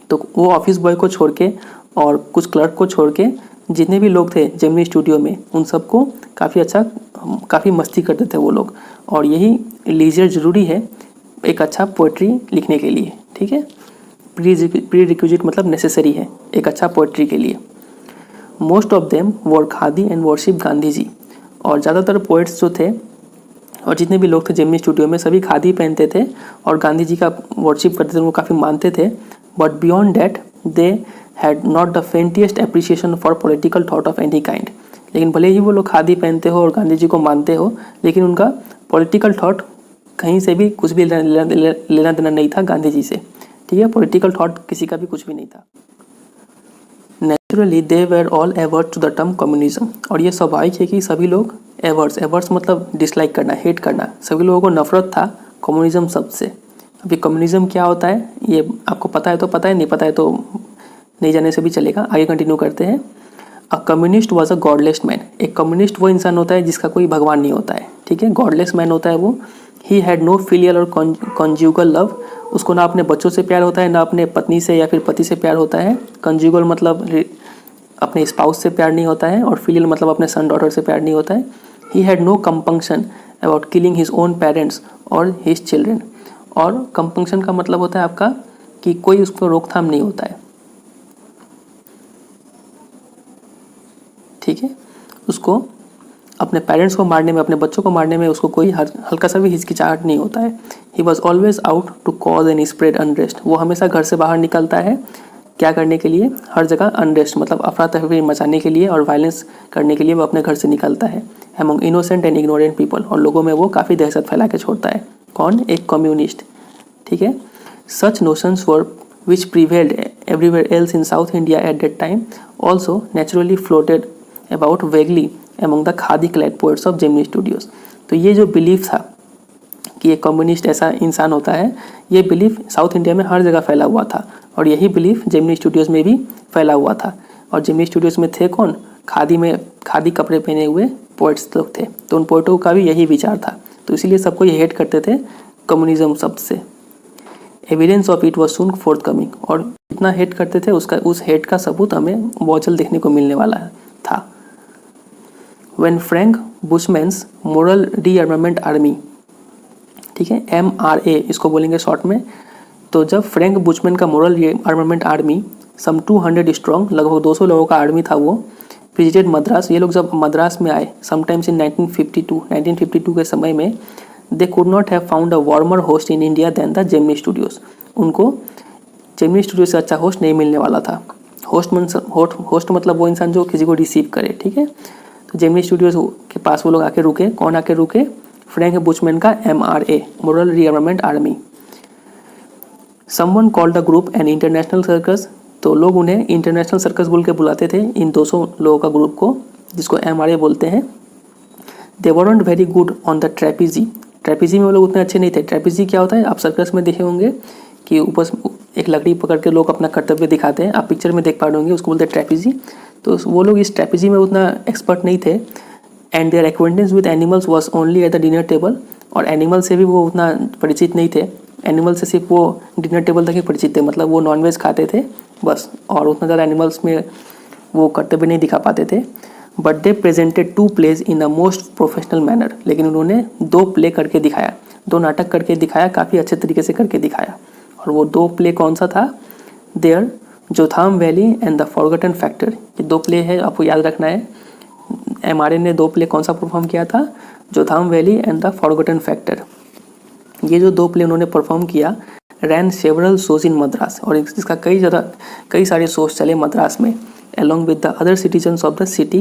तो वो ऑफिस बॉय को छोड़ के और कुछ क्लर्क को छोड़ के जितने भी लोग थे जेमिनी स्टूडियो में, उन सबको काफ़ी मस्ती करते थे वो लोग। और यही लीजर ज़रूरी है एक अच्छा पोइट्री लिखने के लिए, ठीक है। प्री मतलब नेसेसरी है एक अच्छा पोइट्री के लिए। Most of them wore khadi and worship Gandhi ji. और ज़्यादातर पोइट्स जो थे और जितने भी लोग थे जेमिनी स्टूडियो में, सभी खादी पहनते थे और गांधी जी का वर्शिप करते थे, उनको काफ़ी मानते थे। But beyond that they had not the faintest appreciation for political thought of any kind. लेकिन भले ही वो लोग खादी पहनते हो और गांधी जी को मानते हो, लेकिन उनका पॉलिटिकल थॉट कहीं से भी कुछ भी लेना देना नहीं था गांधी जी से, ठीक है। पॉलिटिकल थॉट किसी का भी कुछ भी नहीं था। Naturally they were all averse to the term communism. और ये स्वाभाविक है कि सभी लोग एवर्स मतलब डिसलाइक करना, हेट करना, सभी लोगों को नफरत था कम्युनिज्म शब्द से। अभी कम्युनिज्म क्या होता है ये आपको पता है तो पता है, नहीं पता है तो नहीं जाने से भी चलेगा। आगे कंटिन्यू करते हैं। A communist was a godless man. एक कम्युनिस्ट वो इंसान होता है जिसका कोई भगवान नहीं होता है, ठीक है। गॉडलेस मैन होता है वो। ही हैड नो फिलियल और कंज्यूगल लव। उसको ना अपने बच्चों से प्यार होता है, ना अपने पत्नी से या फिर पति से प्यार होता है। कंज्यूगल मतलब अपने स्पाउस से प्यार नहीं होता है, और फिलियल मतलब अपने सन डॉटर से प्यार नहीं होता है। He had no compunction about killing his own parents और हिज चिल्ड्रेन। और कंपंक्शन का मतलब होता है आपका कि कोई उसको रोकथाम नहीं होता है, ठीक है। उसको अपने पेरेंट्स को मारने में, अपने बच्चों को मारने में उसको कोई हल्का सा भी हिचकिचाहट नहीं होता है। He was always out to cause and spread unrest. वो हमेशा घर से बाहर निकलता है क्या करने के लिए, हर जगह अनरेस्ट मतलब अफरा तफरी मचाने के लिए और वायलेंस करने के लिए वो अपने घर से निकलता है। Among innocent and ignorant people, और लोगों में वो काफ़ी दहशत फैला के छोड़ता है। कौन? एक कम्युनिस्ट, ठीक है। Such notions were which prevailed everywhere else in South India at that time also naturally floated about vaguely among the khadi clad poets of Gemini Studios. तो ये जो बिलीफ था कि एक कम्युनिस्ट ऐसा इंसान होता है, ये बिलीफ साउथ इंडिया में हर जगह फैला हुआ था, और यही बिलीफ जेमिनी स्टूडियोज़ में भी फैला हुआ था। और जेमिनी स्टूडियोज़ में थे कौन? खादी कपड़े पहने हुए पोइट्स लोग थे। तो उन पोइटों का भी यही विचार था, तो इसीलिए सबको ये हेट करते थे कम्युनिज्म शब्द से। Evidence of it was soon fourth coming. और इतना हेट करते थे उस हेट का सबूत हमें बहुत जल्द देखने को मिलने वाला था। When Frank Bushman's moral rearmament army, ठीक है, MRA इसको बोलेंगे शॉर्ट में। तो जब फ्रैंक बुशमैन का moral rearmament army some 200 strong, लगभग 200 लोगों का आर्मी था वो, विजिटेड मद्रास। ये लोग जब मद्रास में आए समटाइम्स इन 1952 के समय में, they could not have found a warmer host in India than the Gemini Studios. उनको जेमिनी स्टूडियो से अच्छा होस्ट नहीं मिलने वाला था। होस्ट मतलब वो इंसान जो किसी को रिसीव करे, ठीक है। तो जेमिनी स्टूडियोज के पास वो लोग आके रुके। कौन आके रुके? फ्रैंक बुचमैन का MRA, moral rearmament army. Someone called the group an international circus. तो लोग उन्हें इंटरनेशनल सर्कस बोल के बुलाते थे, इन 200 लोगों का ग्रुप को, जिसको MRA बोलते हैं। They weren't very good on the trapeze. Trapeze में वो लोग उतने अच्छे नहीं थे। ट्रेपीजी क्या होता है? आप सर्कस में देखे होंगे कि ऊपर एक लकड़ी पकड़ के लोग अपना कर्तव्य दिखाते हैं, आप पिक्चर में देख पा रहे होंगे, उसको बोलते हैं ट्रेपीजी। तो वो लोग इस ट्रेपीजी में उतना एक्सपर्ट नहीं थे। And their acquaintance with animals was only at the dinner table. और एनिमल से भी वो उतना परिचित नहीं थे। एनिमल से सिर्फ वो डिनर टेबल तक ही परिचित थे, मतलब वो नॉनवेज खाते थे बस, और उतना ज़्यादा एनिमल्स में वो कर्तव्य नहीं दिखा पाते थे। But they presented 2 plays in the most professional manner. लेकिन उन्होंने 2 प्ले करके दिखाया, 2 नाटक करके दिखाया, काफ़ी अच्छे तरीके से करके दिखाया। और वो 2 प्ले कौन सा था? Their Jotham valley and the forgotten factor. ये 2 प्ले है, आपको याद रखना है। MRA ने 2 प्ले कौन सा परफॉर्म किया था? Jotham valley and the forgotten factor. ये जो 2 प्ले उन्होंने परफॉर्म किया, ran several shows in Madras, और इसका कई सारे शोज चले मद्रास में। along with the other citizens of the city,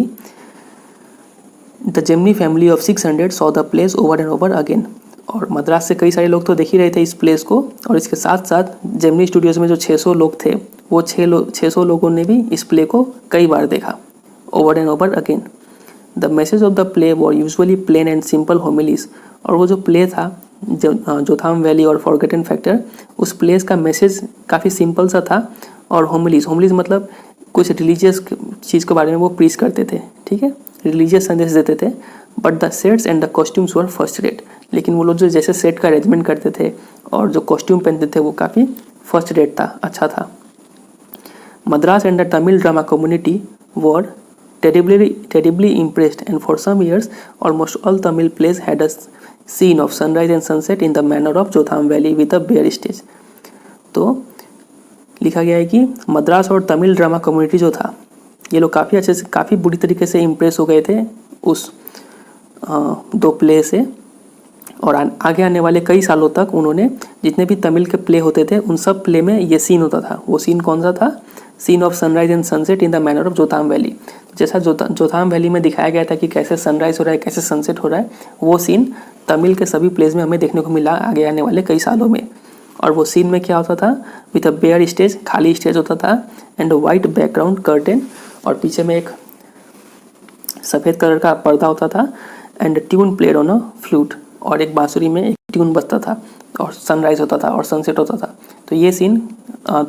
the Gemini family of 600 saw the plays over and over again। और मद्रास से कई सारे लोग तो देख ही रहे थे इस प्लेस को, और इसके साथ साथ जेमिनी स्टूडियोज में जो 600 लोग थे, वो 600 लोगों ने भी इस प्ले को कई बार देखा, over and over again. The message of the play were usually plain and simple homilies. और वो जो प्ले था जोथाम वैली और फॉरगेटन फैक्टर, उस प्लेस का मैसेज काफ़ी सिंपल सा था। और होमिलीज मतलब कुछ रिलीजियस चीज़ के बारे में वो प्रीच करते थे, ठीक है, रिलीजियस संदेश देते थे। But the sets and the costumes were first rate. लेकिन वो लोग जो जैसे सेट का अरेंजमेंट करते थे और जो कॉस्ट्यूम पहनते थे वो काफ़ी फर्स्ट रेट था, अच्छा था। Madras and the Tamil drama community were terribly impressed, and for some years almost all Tamil plays had a scene of sunrise and sunset in the manner of Jotham Valley with a bare stage। तो लिखा गया है कि मद्रास और Tamil drama community जो था, ये लोग काफ़ी अच्छे से, काफ़ी बुरी तरीके से इम्प्रेस हो गए थे उस 2 प्ले से। और आगे आने वाले कई सालों तक उन्होंने जितने भी तमिल के प्ले होते थे उन सब प्ले में ये सीन होता था। वो सीन कौन सा था? Scene of sunrise and sunset in the manner of Jotham valley. जैसा जोथाम वैली में दिखाया गया था कि कैसे सनराइज हो रहा है, कैसे सनसेट हो रहा है, वो सीन तमिल के सभी प्लेज में हमें देखने को मिला आगे आने वाले कई सालों में। और वो सीन में क्या होता था? विथ अ बेयर स्टेज, खाली स्टेज होता था, एंड वाइट बैकग्राउंड कर्टेन, और पीछे में एक सफ़ेद कलर का पर्दा होता था, and tune played on a flute, और एक बांसुरी में एक ट्यून बजता था, और सनराइज होता था और सनसेट होता था। तो ये सीन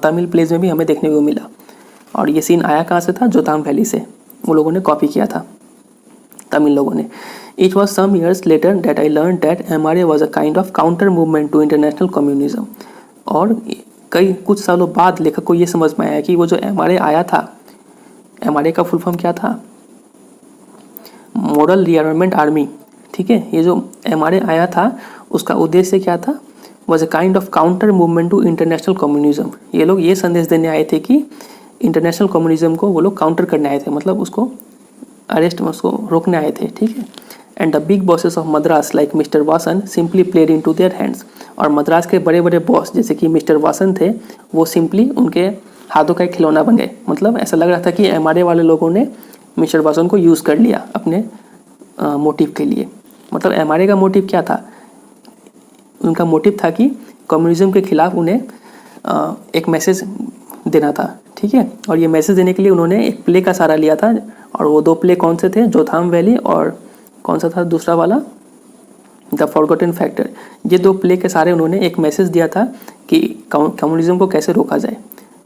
तमिल प्लेज में भी हमें देखने को मिला। और ये सीन आया कहाँ से था? जोथाम वैली से। वो लोगों ने कॉपी किया था, तमिल लोगों ने। It was some years later that I learn that MRA was a kind of counter movement to international communism. और कुछ सालों बाद लेखक को ये समझ में आया कि वो जो MRA आया था, MRA का फुल फॉर्म क्या था? मोरल रीआर्मामेंट आर्मी, ठीक है। ये जो MRA आया था उसका उद्देश्य क्या था? Was a kind of counter movement to international communism. ये लोग ये संदेश देने आए थे कि इंटरनेशनल कम्युनिज्म को वो लोग काउंटर करने आए थे, मतलब उसको उसको रोकने आए थे, ठीक है। And the big bosses of Madras like mister Vasan simply played into their hands. और मद्रास के बड़े बड़े बॉस जैसे कि मिस्टर वासन थे, वो सिंपली उनके हाथों का एक खिलौना बन गए। मतलब ऐसा लग रहा था कि MRA वाले लोगों ने मिस्टर वासन को यूज़ कर लिया अपने मोटिव के लिए। मतलब MRA का मोटिव क्या था? उनका मोटिव था कि कम्युनिज्म के खिलाफ उन्हें एक मैसेज देना था, ठीक है। और ये मैसेज देने के लिए उन्होंने एक प्ले का सहारा लिया था। और वो 2 प्ले कौन से थे? जोथाम वैली और कौन सा था दूसरा वाला? The forgotten factor. ये 2 प्ले के सहारे उन्होंने एक मैसेज दिया था कि कम्युनिज्म को कैसे रोका जाए,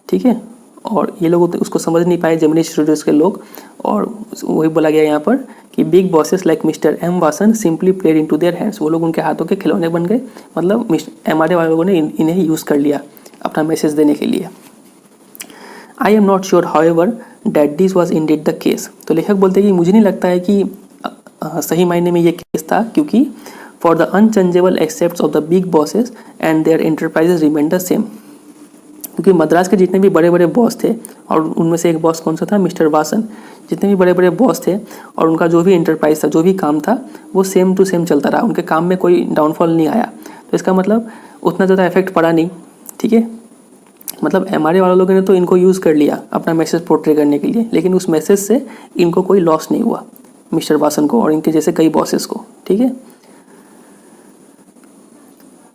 ठीक है। और ये लोग उसको समझ नहीं पाए, जेमिनी स्टूडियोज के लोग। और वही बोला गया यहाँ पर कि big bosses like mister M Vasan simply played into their hands. वो लोग उनके हाथों के खिलौने बन गए, मतलब MRA वाले लोगों ने इन्हें यूज़ कर लिया अपना मैसेज देने के लिए। I am not sure however that this was Indeed the case. तो लेखक बोलते हैं कि मुझे नहीं लगता है कि सही मायने में ये केस था, क्योंकि for the unchangeable aspects of the big bosses and their enterprises remain the same. क्योंकि मद्रास के जितने भी बड़े बड़े बॉस थे, और उनमें से एक बॉस कौन सा था? मिस्टर वासन। जितने भी बड़े बड़े बॉस थे और उनका जो भी एंटरप्राइज था, जो भी काम था, वो सेम टू सेम चलता रहा, उनके काम में कोई डाउनफॉल नहीं आया। तो इसका मतलब उतना ज़्यादा इफेक्ट पड़ा नहीं, ठीक है। मतलब एमआरए वाले लोगों ने तो इनको यूज़ कर लिया अपना मैसेज पोर्ट्रे करने के लिए, लेकिन उस मैसेज से इनको कोई लॉस नहीं हुआ, मिस्टर वासन को और इनके जैसे कई बॉसेस को, ठीक है।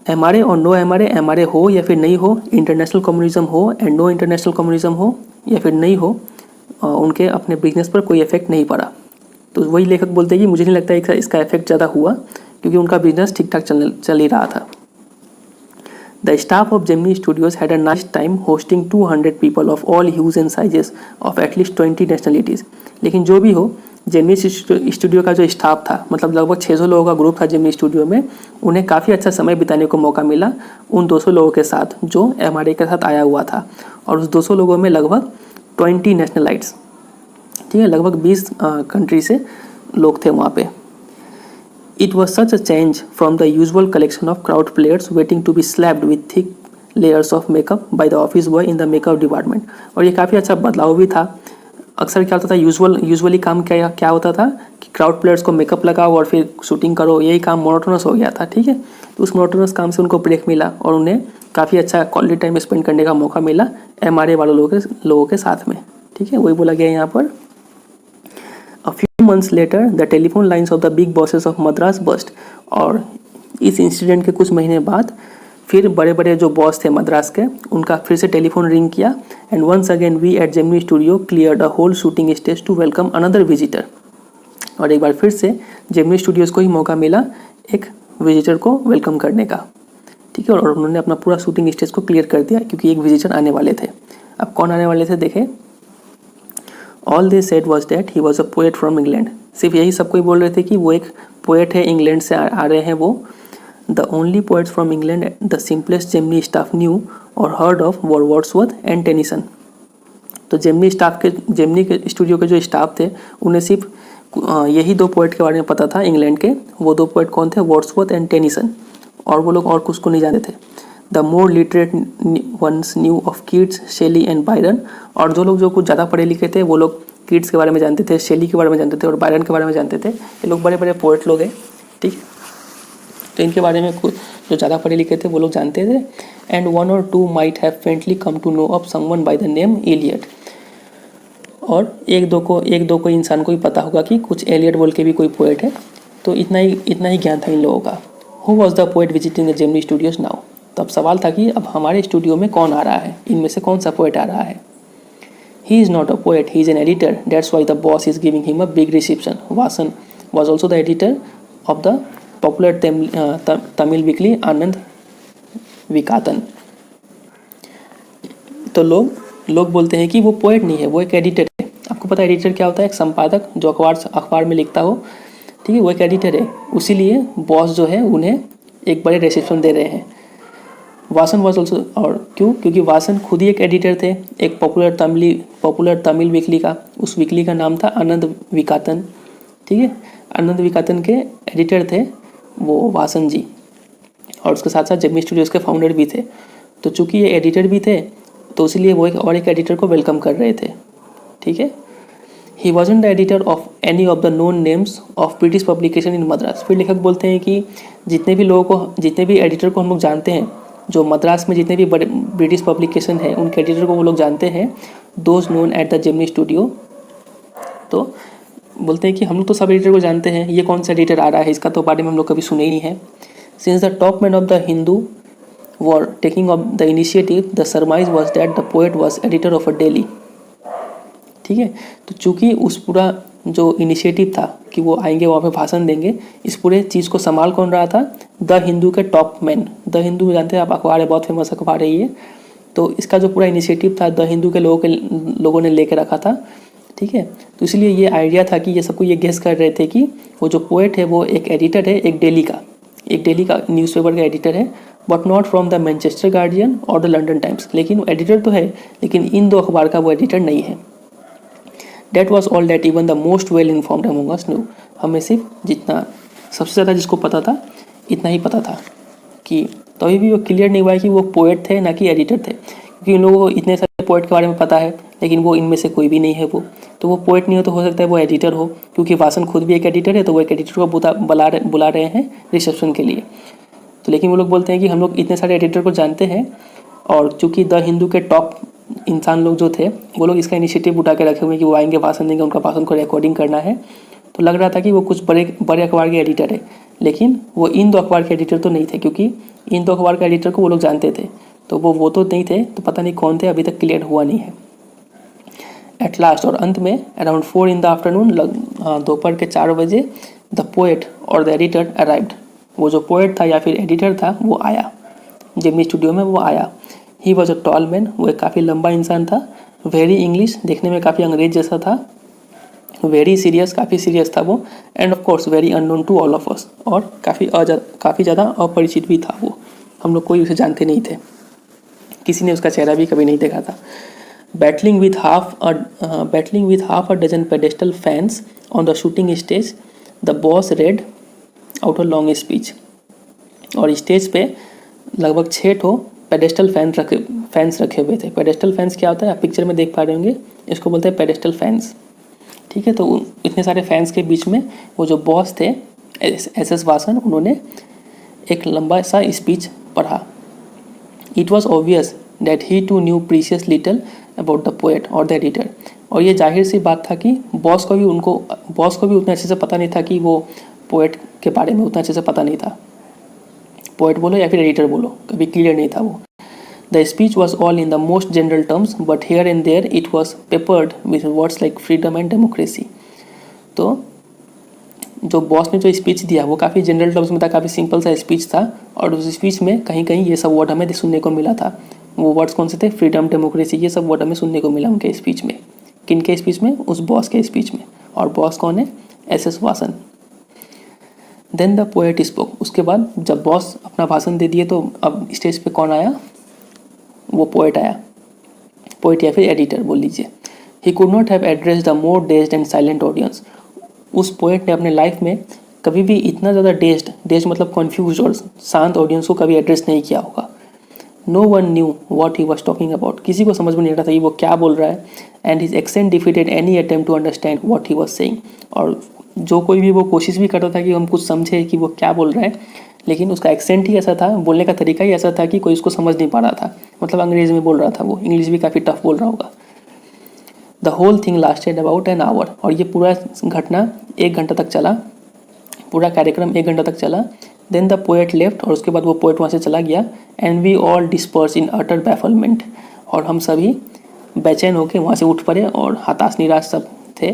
एमआरए और नो एमआरए, एमआरए हो या फिर नहीं हो, इंटरनेशनल कम्युनिज्म हो एंड नो इंटरनेशनल कम्युनिज्म हो या फिर नहीं हो, उनके अपने बिजनेस पर कोई इफेक्ट नहीं पड़ा। तो वही लेखक बोलते हैं कि मुझे नहीं लगता इसका इफेक्ट ज़्यादा हुआ, क्योंकि उनका बिजनेस ठीक ठाक चल ही रहा था। The staff of Gemini studios had a nice time hosting 200 people of all huge and sizes of at least 20 nationalities. लेकिन जो भी हो, जेमिनी स्टूडियो का जो स्टाफ था, मतलब लगभग 600 लोगों का ग्रुप था जेमिनी स्टूडियो में, उन्हें काफ़ी अच्छा समय बिताने को मौका मिला उन 200 लोगों के साथ जो एमआरए के साथ आया हुआ था। और उस 200 लोगों में लगभग 20 नेशनलाइट्स, ठीक है, लगभग 20 कंट्री से लोग थे वहाँ पे। It was such a change from the usual collection of crowd players waiting to be slapped with thick layers of makeup by the office boy in the makeup department. और ये काफ़ी अच्छा बदलाव भी था। अक्सर क्या होता था, यूजुअली काम क्या होता था कि क्राउड प्लेयर्स को मेकअप लगाओ और फिर शूटिंग करो, यही काम मोनोटोनस हो गया था, ठीक है। तो उस मोनोटोनस काम से उनको ब्रेक मिला और उन्हें काफ़ी अच्छा क्वालिटी टाइम स्पेंड करने का मौका मिला एमआरए वाले लोगों के साथ में, ठीक है। वही बोला गया यहाँ पर। A few months later, the telephone lines of the big bosses of Madras burst। और इस इंसिडेंट के कुछ महीने बाद फिर बड़े बड़े जो बॉस थे मद्रास के, उनका फिर से टेलीफोन रिंग किया। And once again we at Gemini Studio cleared a whole shooting stage to welcome another visitor. और एक बार फिर से जेमिनी स्टूडियोज़ को ही मौका मिला एक विजिटर को वेलकम करने का, ठीक है। और उन्होंने अपना पूरा शूटिंग स्टेज को क्लियर कर दिया क्योंकि एक विजिटर आने वाले थे। अब कौन आने वाले थे देखें। All they said was that he was a poet from England. सिर्फ यही सब कोई बोल रहे थे कि वो एक पोएट है, इंग्लैंड से आ रहे हैं वो। The only poets from England the simplest Gemini staff knew और heard of were Wordsworth and Tennyson. तो जेमिनी के स्टूडियो के जो स्टाफ थे, उन्हें सिर्फ यही दो पोएट के बारे में पता था इंग्लैंड के। वो दो पोएट कौन थे, वर्ड्सवर्थ एंड टेनिसन। और वो लोग और कुछ को नहीं जानते थे। The more literate ones knew of Keats, Shelley and Byron. और जो लोग जो कुछ ज़्यादा पढ़े लिखे थे वो लोग कीट्स के बारे में जानते थे, शेली के बारे में जानते थे और बायरन के बारे में जानते थे। ये लोग बड़े बड़े पोएट लोग हैं, ठीक। तो इनके बारे में कुछ जो ज़्यादा पढ़े लिखे थे वो लोग जानते थे। And one or two might have faintly come to know of someone by the name Eliot. और एक दो को इंसान को ही पता होगा कि कुछ एलियट बोल के भी कोई पोएट है। तो इतना ही ज्ञान था इन लोगों का। Who was the poet visiting the Gemini studios now. तो अब सवाल था कि अब हमारे स्टूडियो में कौन आ रहा है, इनमें से कौन सा पोएट आ रहा है। He is not a poet, he is an editor, that's why the boss is giving him a big reception. Vasan was also the editor of the popular Tamil weekly Ananda Vikatan. तो लोग बोलते हैं कि वो पोएट नहीं है, वो एक एडिटर है। आपको पता है एडिटर क्या होता है, एक संपादक जो अखबार में लिखता हो, ठीक है, वो एक एडिटर है। उसीलिए बॉस जो है उन्हें एक बड़े रिसेप्शन दे रहे हैं। वासन वॉज ऑल्सो, और क्योंकि वासन खुद ही एक एडिटर थे एक पॉपुलर तमिल वीकली का। उस वीकली का नाम था आनंद विकातन, ठीक है। आनंद विकातन के एडिटर थे वो वासन जी, और उसके साथ साथ जेमिनी स्टूडियोज़ के फाउंडर भी थे। तो चूँकि ये एडिटर भी थे तो इसलिए वो एक एडिटर को वेलकम कर रहे थे, ठीक है। He wasn't the editor of any of the known names of British publication in Madras. फिर लेखक बोलते हैं कि जितने भी एडिटर को हम लोग जानते हैं, जो मद्रास में जितने भी बड़े ब्रिटिश पब्लिकेशन है उनके एडिटर को वो लोग जानते हैं, those known at the Gemini studio. तो बोलते हैं कि हम लोग तो सब एडिटर को जानते हैं, ये कौन सा एडिटर आ रहा है इसका तो बारे में हम लोग कभी सुने ही नहीं है। Since the top man of the Hindu were taking of the initiative, the सरमाइज was that the poet was editor of a daily, ठीक है। तो चूँकि उस पूरा जो इनिशिएटिव था कि वो आएंगे वहाँ पे भाषण देंगे, इस पूरे चीज़ को संभाल कौन रहा था, द हिंदू के टॉप मैन। द हिंदू जानते हैं आप, अखबार है, बहुत फेमस अखबार है ये। तो इसका जो पूरा इनिशिएटिव था द हिंदू के लोगों ने लेके रखा था, ठीक है। तो इसलिए ये आइडिया था कि ये सबको ये गेस कर रहे थे कि वो जो पोएट है वो एक एडिटर है, एक डेली का न्यूज़पेपर का एडिटर है, but not from the Manchester guardian और द लंडन टाइम्स। लेकिन वो एडिटर तो है, लेकिन इन दो अखबार का वो एडिटर नहीं है। That was all that even the most well informed among us knew। हमें सिर्फ जितना सबसे ज़्यादा जिसको पता था इतना ही पता था कि तभी भी वो क्लियर नहीं हुआ कि वो पोएट थे ना कि एडिटर थे, क्योंकि उन लोगों को इतने सारे पोएट के बारे में पता है, लेकिन वो इनमें से कोई भी नहीं है वो। तो वो पोएट नहीं हो तो हो सकता है वो एडिटर हो, क्योंकि वासन खुद भी एक एडिटर है, तो वो एक एडिटर को बुला रहे हैं रिसेप्शन के लिए। तो लेकिन वो लोग बोलते हैं कि हम लोग इतने सारे एडिटर को जानते हैं, और चूँकि द हिंदू के टॉप इंसान लोग जो थे वो लोग इसका इनिशिएटिव उठा के रखे हुए हैं कि वो आएंगे, भाषण देंगे, उनका भाषण को रिकॉर्डिंग करना है। तो लग रहा था कि वो कुछ बड़े अखबार के एडिटर है, लेकिन वो इन दो अखबार के एडिटर तो नहीं थे, क्योंकि इन दो अखबार के एडिटर को वो लोग जानते थे। तो वो तो नहीं थे, तो पता नहीं कौन थे, अभी तक क्लियर हुआ नहीं है। एट लास्ट, और अंत में अराउंड 4 in the afternoon, दोपहर के 4 बजे, the poet or the editor arrived. वो जो पोएट था या फिर एडिटर था वो आया, जेमिनी स्टूडियो में वो आया। He was a tall man, वो एक काफ़ी लंबा इंसान था। वेरी इंग्लिश, देखने में काफ़ी अंग्रेज जैसा था। वेरी सीरियस, काफ़ी सीरियस था वो। And of course very unknown to all of us, और काफ़ी ज़्यादा अपरिचित भी था वो। हम लोग कोई उसे जानते नहीं थे, किसी ने उसका चेहरा भी कभी नहीं देखा था। Battling with half a dozen pedestal fans on the shooting stage, the boss read out a long speech. और स्टेज पे लगभग 6 ठो पेडेस्टल फैंस रखे हुए थे। पेडेस्टल फैंस क्या होता है, आप पिक्चर में देख पा रहे होंगे, इसको बोलते हैं पेडेस्टल फैंस। ठीक है, तो इतने सारे फैंस के बीच में वो जो बॉस थे एस वासन, उन्होंने एक लंबा सा स्पीच पढ़ा। It was obvious that he too knew precious little about the poet or the editor. और ये जाहिर सी बात था कि बॉस को भी उतना अच्छे से पता नहीं था कि वो पोएट के बारे में उतना अच्छे से पता नहीं था। पोएट बोलो या फिर एडिटर बोलो, कभी क्लियर नहीं था वो। The speech was all in the most general terms, but here and there it was peppered with words like freedom and democracy. तो जो बॉस ने जो स्पीच दिया वो काफ़ी जनरल टर्म्स में था, काफ़ी सिंपल सा स्पीच था, और उस स्पीच में कहीं कहीं ये सब वर्ड हमें सुनने को मिला था। वो वर्ड्स कौन से थे, फ्रीडम, डेमोक्रेसी, ये सब वर्ड हमें सुनने को मिला उनके स्पीच में। किन के स्पीच में, उस बॉस के स्पीच में। और बॉस कौन है, S Vasan. Then the poet spoke. उसके बाद जब बॉस अपना भाषण दे दिए तो अब स्टेज पे कौन आया, वो पोएट आया। पोएट या फिर एडिटर बोल लीजिए। He could not have addressed the more dazed and silent audience. उस पोएट ने अपने लाइफ में कभी भी इतना ज़्यादा डेज्ड मतलब कन्फ्यूज और शांत ऑडियंस को कभी एड्रेस नहीं किया होगा। No one knew what he was talking about. किसी को समझ में नहीं आ रहा था कि वो क्या बोल रहा है। And his accent defeated any attempt to understand what he was saying. और जो कोई भी वो कोशिश भी करता था कि हम कुछ समझे कि वो क्या बोल रहा है, लेकिन उसका एक्सेंट ही ऐसा था, बोलने का तरीका ही ऐसा था कि कोई उसको समझ नहीं पा रहा था। मतलब अंग्रेज़ी में बोल रहा था वो, इंग्लिश भी काफ़ी टफ बोल रहा होगा। The whole thing lasted about an hour. और ये पूरा घटना 1 घंटा तक चला, पूरा कार्यक्रम 1 घंटा तक चला। देन द पोएट लेफ्ट, और उसके बाद वो पोएट वहाँ से चला गया। एंड वी ऑल डिस्पर्स इन अटर बैफलमेंट। और हम सभी बेचैन होकर वहाँ से उठ पड़े और हताश निराश सब थे।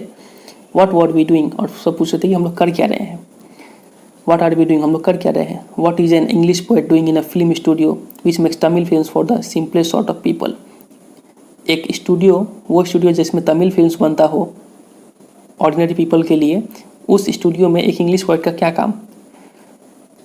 What were we doing. और सब पूछ रहे थे कि हम लोग कर क्या रहे हैं। व्हाट आर वी डूइंग, हम लोग कर क्या रहे हैं। What is an English poet doing in a film studio which makes Tamil films for the simplest sort of people. एक स्टूडियो, वो स्टूडियो जिसमें तमिल फिल्म्स बनता हो ऑर्डिनरी पीपल के लिए, उस स्टूडियो में एक इंग्लिश पोएट का क्या काम।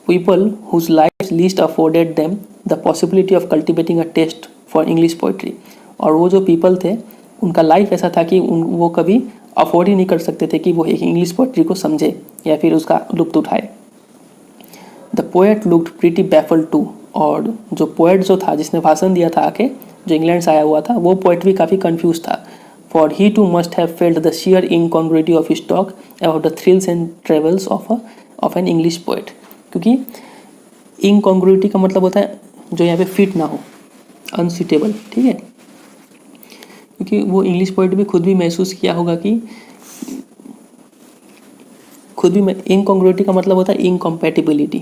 People whose life least afforded them the possibility of cultivating a taste for English poetry. और वो जो पीपल थे उनका लाइफ ऐसा था कि वो कभी अफोर्ड ही नहीं कर सकते थे कि वो एक इंग्लिश पोइट्री को समझे या फिर उसका लुत्फ उठाए। The poet looked pretty baffled too. और जो पोएट जो था जिसने भाषण दिया था आके, जो इंग्लैंड से आया हुआ था, वो पोएट भी काफ़ी कन्फ्यूज था। For he too must have felt the sheer incongruity of his talk about the thrills and travels of an English poet. क्योंकि इनकॉन्ग्रुइटी का मतलब होता है जो यहाँ पे फिट ना हो, अनसूटेबल, ठीक है। क्योंकि वो इंग्लिश पोएट भी खुद भी महसूस किया होगा कि इनकॉन्ग्रुइटी का मतलब होता है इनकम्पैटिबिलिटी,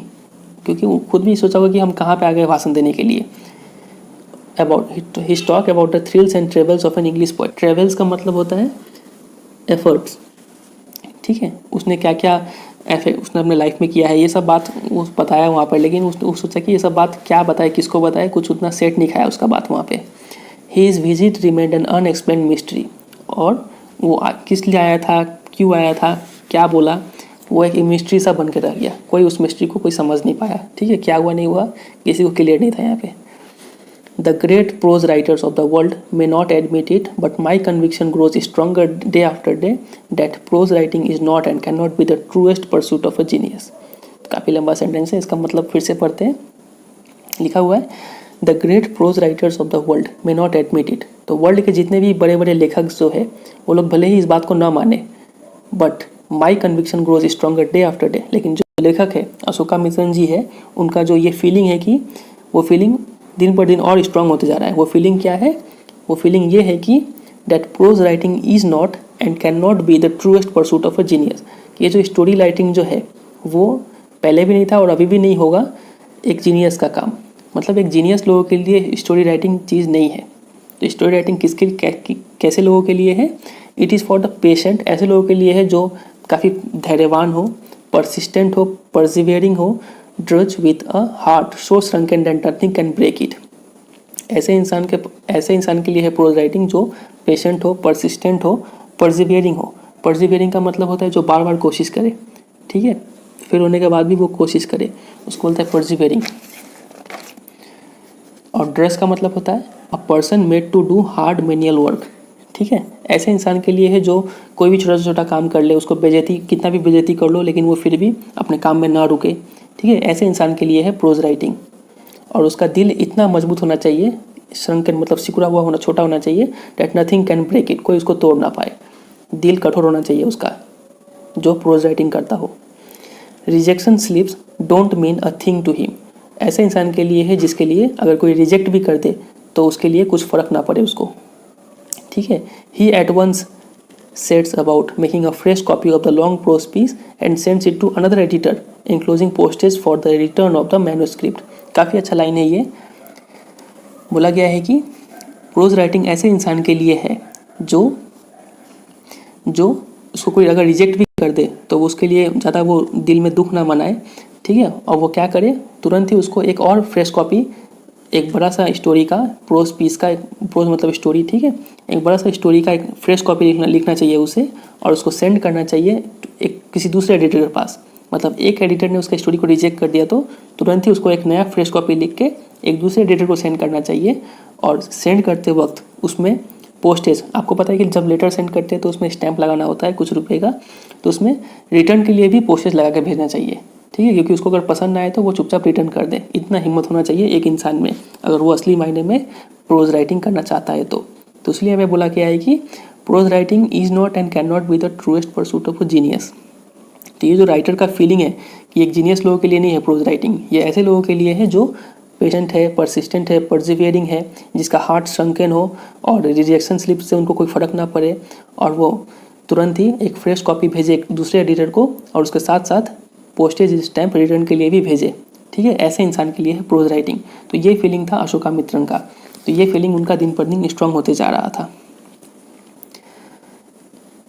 क्योंकि वो खुद भी सोचा होगा कि हम कहाँ पे आ गए भाषण देने के लिए। About his talk about the thrills and travels of an English poet. Travels का मतलब होता है एफर्ट्स, ठीक है। उसने क्या क्या उसने अपने लाइफ में किया है, ये सब बात वो बताया वहाँ पर। लेकिन उसने सोचा कि ये सब बात क्या बताए, किसको बताए, कुछ उतना सेट नहीं खाया उसका बात वहाँ पे। His visit remained an unexplained mystery. और वो किस लिए आया था, क्यों आया था, क्या बोला, वो एक मिस्ट्री सा बन के रह गया। कोई उस मिस्ट्री को कोई समझ नहीं पाया, ठीक है। क्या हुआ नहीं हुआ किसी को क्लियर नहीं था यहाँ पे। The great prose writers of the world may not admit it, but my conviction grows stronger day after day that prose writing is not and cannot be the truest pursuit of a genius. काफ़ी लंबा sentence है, इसका मतलब फिर से पढ़ते हैं। लिखा हुआ है, the great prose writers of the world may not admit it. तो वर्ल्ड के जितने भी बड़े बड़े लेखक जो है वो लोग भले ही इस बात को ना माने, but my conviction grows stronger day after day. लेकिन जो लेखक है अशोका मित्रण जी है, उनका जो ये फीलिंग है कि वो फीलिंग दिन पर दिन और स्ट्रांग होते जा रहा है। वो फीलिंग क्या है? वो फीलिंग ये है कि that pros writing is not and can not be the truest pursuit of a genius. ये जो स्टोरी राइटिंग जो है वो पहले भी नहीं था और अभी भी नहीं होगा एक जीनियस का काम। मतलब एक जीनियस लोगों के लिए स्टोरी राइटिंग चीज़ नहीं है। तो स्टोरी राइटिंग किसके कैसे लोगों के लिए है? It is for the patient. ऐसे लोगों के लिए है जो काफ़ी धैर्यवान हो, परसिस्टेंट हो, परसिवियरिंग हो, drudge with a heart so shrunken that nothing can break it. ऐसे इंसान के लिए है प्रोज राइटिंग जो पेशेंट हो, परसिस्टेंट हो, परसिवियरिंग हो। परसिवियरिंग का मतलब होता है जो बार बार कोशिश करे, ठीक है, फिर होने के बाद भी वो कोशिश करे, उसको बोलता है परसिवियरिंग। और ड्रज का मतलब होता है a person made to do hard manual work, ठीक है। ऐसे इंसान के लिए है जो कोई भी छोटा से छोटा काम कर ले, उसको बेइज्जती कितना भी बेइज्जती कर लो लेकिन वो फिर भी अपने काम में ना रुके, ठीक है। ऐसे इंसान के लिए है प्रोज राइटिंग। और उसका दिल इतना मजबूत होना चाहिए, श्रंकन मतलब सिकुड़ा हुआ होना, छोटा होना चाहिए, that nothing can break it, कोई उसको तोड़ ना पाए। दिल कठोर होना चाहिए उसका जो प्रोज राइटिंग करता हो। Rejection slips don't mean a thing to him. ऐसे इंसान के लिए है जिसके लिए अगर कोई रिजेक्ट भी कर दे तो उसके लिए कुछ फ़र्क ना पड़े उसको, ठीक है। He at once sets about making a fresh copy of the long prose piece and sends it to another editor enclosing postage for the return of the manuscript। काफ़ी अच्छा लाइन है ये। बोला गया है कि प्रोज राइटिंग ऐसे इंसान के लिए है जो उसको कोई अगर रिजेक्ट भी कर दे तो उसके लिए ज़्यादा वो दिल में दुख ना मनाए, ठीक है। और वो क्या करे, तुरंत ही उसको एक और फ्रेश कॉपी, एक बड़ा सा स्टोरी का प्रोज पीस का, प्रोज मतलब स्टोरी, ठीक है, एक बड़ा सा स्टोरी का एक फ्रेश कॉपी लिखना चाहिए उसे और उसको सेंड करना चाहिए एक किसी दूसरे एडिटर के पास। मतलब एक एडिटर ने उसका स्टोरी को रिजेक्ट कर दिया तो तुरंत ही उसको एक नया फ्रेश कॉपी लिख के एक दूसरे एडिटर को सेंड करना चाहिए। और सेंड करते वक्त उसमें पोस्टेज, आपको पता है कि जब लेटर सेंड करते हैं तो उसमें स्टैंप लगाना होता है कुछ रुपए का, तो उसमें रिटर्न के लिए भी पोस्टेज लगा के भेजना चाहिए, ठीक है, क्योंकि उसको अगर पसंद ना आए तो वो चुपचाप रिटर्न कर दे। इतना हिम्मत होना चाहिए एक इंसान में अगर वो असली मायने में प्रोज राइटिंग करना चाहता है तो इसलिए हमें बोला गया है कि pros writing is not and can not be the truest pursuit of a genius. तो ये जो राइटर का फीलिंग है कि एक जीनियस लोगों के लिए नहीं है प्रोज राइटिंग, ये ऐसे लोगों के लिए है जो पेशेंट है, परसिस्टेंट है, परसिवियरिंग है, जिसका हार्ट श्रंकन हो और रिजेक्शन स्लिप से उनको कोई फ़र्क ना पड़े और वो तुरंत ही एक फ्रेश कॉपी भेजे एक दूसरे एडिटर को और उसके साथ साथ पोस्टेज स्टैंप रिटर्न के लिए भी भेजे, ठीक है। ऐसे इंसान के लिए है प्रोज राइटिंग। तो ये फीलिंग था अशोका मित्रन का, तो ये फीलिंग उनका दिन पर दिन स्ट्रांग होते जा रहा था।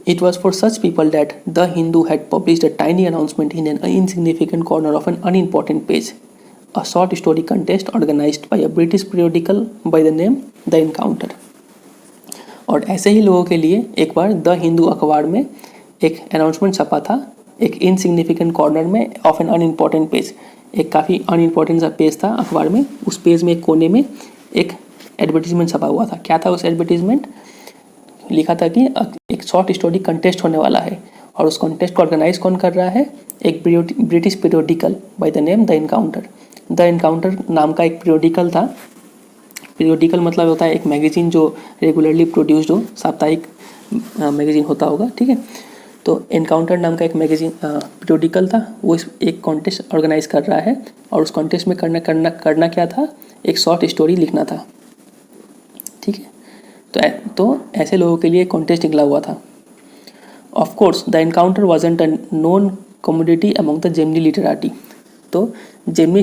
It was for such people that The Hindu had published a tiny announcement in an insignificant corner of an unimportant page, a short story contest organized by a British periodical by the name The Encounter। और ऐसे ही लोगों के लिए एक बार the Hindu अखबार में एक announcement छपा था, एक इनसिग्निफिकेंट कॉर्नर में ऑफ एन अनइम्पॉर्टेंट पेज। एक काफ़ी अनइम्पॉर्टेंट सा पेज था अखबार में, उस पेज में एक कोने में एक एडवर्टीजमेंट छपा हुआ था। क्या था उस एडवर्टीजमेंट? लिखा था कि एक शॉर्ट स्टोरी कंटेस्ट होने वाला है और उस कंटेस्ट को ऑर्गेनाइज कौन कर रहा है? एक British periodical bye the name the encounter. The encounter नाम का एक पीरियोडिकल था। पीरियोडिकल मतलब होता है एक मैगजीन जो रेगुलरली प्रोड्यूस्ड हो, साप्ताहिक मैगजीन होता होगा, ठीक है। तो एनकाउंटर नाम का एक मैगजीन पीरियोडिकल था, वो इस एक कॉन्टेस्ट ऑर्गेनाइज कर रहा है और उस कॉन्टेस्ट में करना क्या था? एक शॉर्ट स्टोरी लिखना था, ठीक है। तो ऐसे लोगों के लिए कॉन्टेस्ट निकला हुआ था। Of course the encounter wasn't a known commodity among the Gemini literati. तो जेमिनी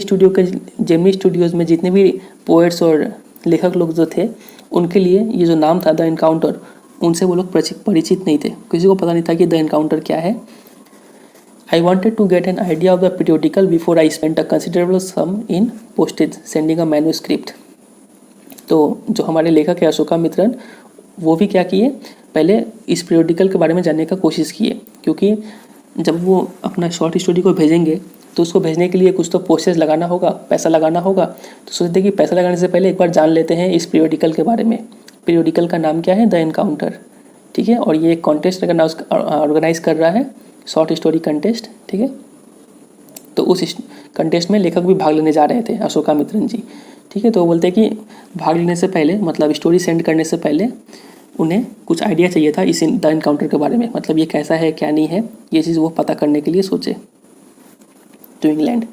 स्टूडियोज़ में जितने भी पोएट्स और लेखक लोग जो थे उनके लिए ये जो नाम था द एनकाउंटर, उनसे वो लोग परिचित नहीं थे, किसी को पता नहीं था कि द एनकाउंटर क्या है। I wanted to get an idea of the periodical before I spent a considerable sum in postage sending a manuscript. तो जो हमारे लेखक है अशोका मित्रन, वो भी क्या किए, पहले इस पीरियोडिकल के बारे में जानने का कोशिश किए, क्योंकि जब वो अपना शॉर्ट स्टोरी को भेजेंगे तो उसको भेजने के लिए कुछ तो प्रोसेस लगाना होगा, पैसा लगाना होगा। तो सोचते कि पैसा लगाने से पहले एक बार जान लेते हैं इस पीरियोडिकल के बारे में। पीरियोडिकल का नाम क्या है? द एनकाउंटर, ठीक है। और ये एक कॉन्टेस्ट ऑर्गेनाइज कर रहा है, शॉर्ट स्टोरी कंटेस्ट, ठीक है। तो उस कंटेस्ट में लेखक भी भाग लेने जा रहे थे, अशोका मित्रन जी। ठीक है। तो वो बोलते हैं कि भाग लेने से पहले, मतलब स्टोरी सेंड करने से पहले उन्हें कुछ आइडिया चाहिए था इस द इनकाउंटर के बारे में, मतलब ये कैसा है क्या नहीं है, ये चीज़ वो पता करने के लिए सोचे। To England.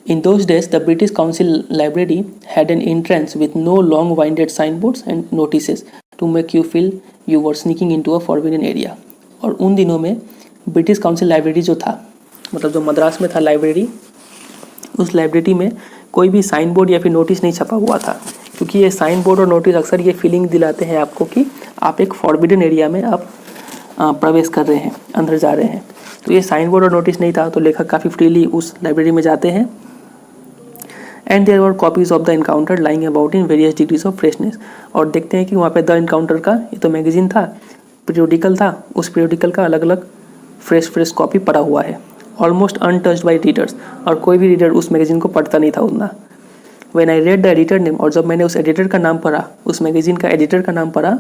In those days, the British Council Library had an entrance with no long-winded signboards and notices to make you feel you were sneaking into a forbidden area. और उन दिनों में ब्रिटिश काउंसिल लाइब्रेरी जो था, मतलब जो मद्रास में था लाइब्रेरी, उस लाइब्रेरी में कोई भी साइन बोर्ड या फिर नोटिस नहीं छपा हुआ था, क्योंकि ये साइन बोर्ड और नोटिस अक्सर ये फीलिंग दिलाते हैं आपको कि आप एक फॉरबिडन एरिया में आप प्रवेश कर रहे हैं, अंदर जा रहे हैं। तो ये साइन बोर्ड और नोटिस नहीं था, तो लेखक काफ़ी फ्रीली उस लाइब्रेरी में जाते हैं। And there were copies of the Encounter lying about in various degrees of freshness. और देखते हैं कि वहाँ पे द इनकाउंटर का, ये तो मैगजीन था, पीरियोडिकल था, उस पीरियोडिकल का अलग अलग फ्रेश कॉपी पड़ा हुआ है, ऑलमोस्ट अनटच्ड बाई रीडर्स, और कोई भी रीडर उस मैगजीन को पढ़ता नहीं था उतना। When I read the editor name, और जब मैंने उस एडिटर का नाम पढ़ा, उस मैगजीन का एडिटर का नाम पढ़ा,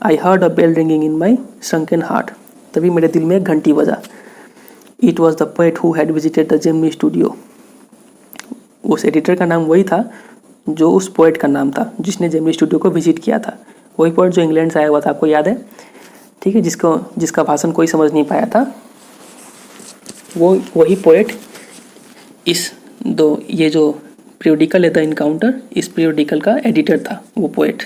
I heard a bell ringing in my sunken heart, तभी मेरे दिल में एक घंटी बजा। It was the poet who had visited the Gemini Studio. उस एडिटर का नाम वही था जो उस पोएट का नाम था जिसने जेमिनी स्टूडियो को विजिट किया था। वही पोएट जो इंग्लैंड से आया हुआ था, आपको याद है, ठीक है, जिसका भाषण कोई समझ नहीं पाया था, वही पोएट ये जो पीरियोडिकल है द इनकाउंटर, इस पीरियोडिकल का एडिटर था वो poet.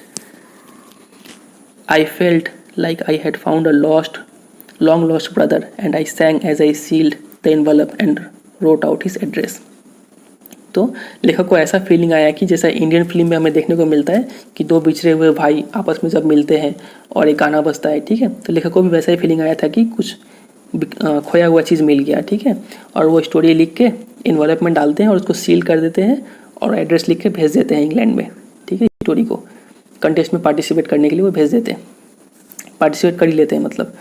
I felt like I had found a long lost brother and I sang as I sealed the envelope and wrote out his address. तो लेखक को ऐसा फीलिंग आया कि जैसा इंडियन फिल्म में हमें देखने को मिलता है कि दो बिछड़े हुए भाई आपस में जब मिलते हैं और एक गाना बजता है, ठीक है, तो लेखक को भी वैसा ही फीलिंग आया था कि कुछ खोया हुआ चीज़ मिल गया, ठीक है। और वो स्टोरी लिख के इन्वॉल्व में डालते हैं और उसको सील कर देते हैं और एड्रेस लिख के भेज देते हैं इंग्लैंड में, ठीक है। स्टोरी को कंटेस्ट में पार्टिसिपेट करने के लिए वो भेज देते हैं, पार्टिसिपेट कर ही लेते हैं मतलब।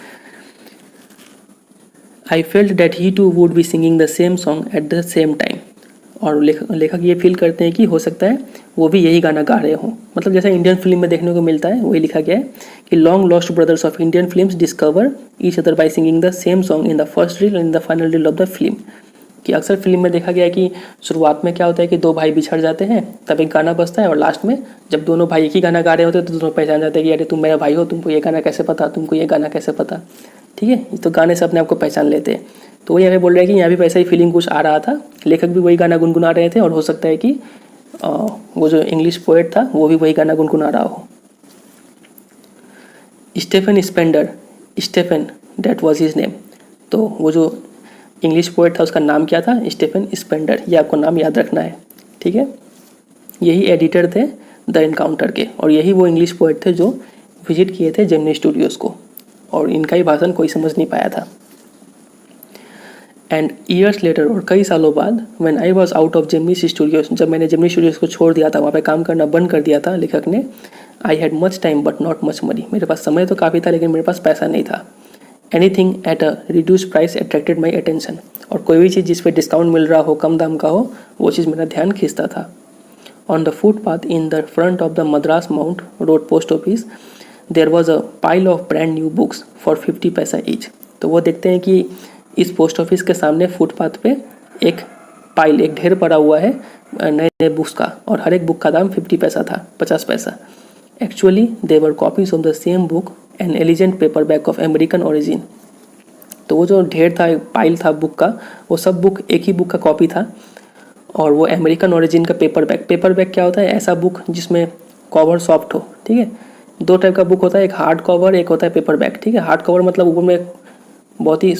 I felt that he too would be singing the same song at the same time. और लेखक ये फील करते हैं कि हो सकता है वो भी यही गाना गा रहे हों, मतलब जैसा इंडियन फिल्म में देखने को मिलता है वही लिखा गया है कि long lost brothers of Indian films discover each other by singing the same song in the first reel and in the final reel of the film. कि अक्सर फिल्म में देखा गया है कि शुरुआत में क्या होता है कि दो भाई बिछड़ जाते हैं, तब एक गाना बजता है, और लास्ट में जब दोनों भाई एक ही गाना गा रहे होते हैं तो दोनों पहचान जाते हैं कि अरे तुम मेरा भाई हो, तुमको ये गाना कैसे पता, तुमको ये गाना कैसे पता, ठीक है। तो गाने से अपने आप को पहचान लेते हैं। तो वो यहाँ पे बोल रहे हैं कि यहाँ भी वैसा ही फीलिंग कुछ आ रहा था, लेखक भी वही गाना गुनगुना रहे थे, और हो सकता है कि वो जो इंग्लिश पोएट था वो भी वही गाना गुनगुना रहा हो। Stephen that was his name. तो वो जो इंग्लिश पोएट था उसका नाम क्या था, स्टेफन स्पेंडर, ये आपको नाम याद रखना है, ठीक है। यही एडिटर थे द इनकाउंटर के, और यही वो इंग्लिश पोएट थे जो विजिट किए थे जेमिनी स्टूडियोज़ को, और इनका ही भाषण कोई समझ नहीं पाया था। एंड ईयर्स लेटर, और कई सालों बाद, when I was out of Gemini studios, जब मैंने जेमिनी स्टूडियोज को छोड़ दिया था, वहाँ पे काम करना बंद कर दिया था लेखक ने, I had much time but not much money, मेरे पास समय तो काफ़ी था लेकिन मेरे पास पैसा नहीं था। Anything at a reduce price attracted my attention, और कोई भी चीज़ जिस पे डिस्काउंट मिल रहा हो, कम दाम का हो, वो चीज़ मेरा ध्यान खींचता था। On the footpath in the front of the Madras Mount Road post office there was a pile of brand new books for 50 paisa each. तो वो देखते हैं कि इस पोस्ट ऑफिस के सामने फुटपाथ पे एक पाइल, एक ढेर पड़ा हुआ है नए नए बुक्स का, और हर एक बुक का दाम 50 पैसा था, 50 paisa. Actually they were copies of the same book an elegant paperback of American origin. तो वो जो ढेर था, पाइल था बुक का, वो सब बुक एक ही बुक का कॉपी था, और वो अमेरिकन ओरिजिन का पेपर बैक। पेपर बैक क्या होता है, ऐसा बुक जिसमें कवर सॉफ्ट हो, ठीक है। दो टाइप का बुक होता है, एक हार्ड कवर, एक होता है पेपर बैक, ठीक है। हार्ड कवर मतलब ऊपर में बहुत ही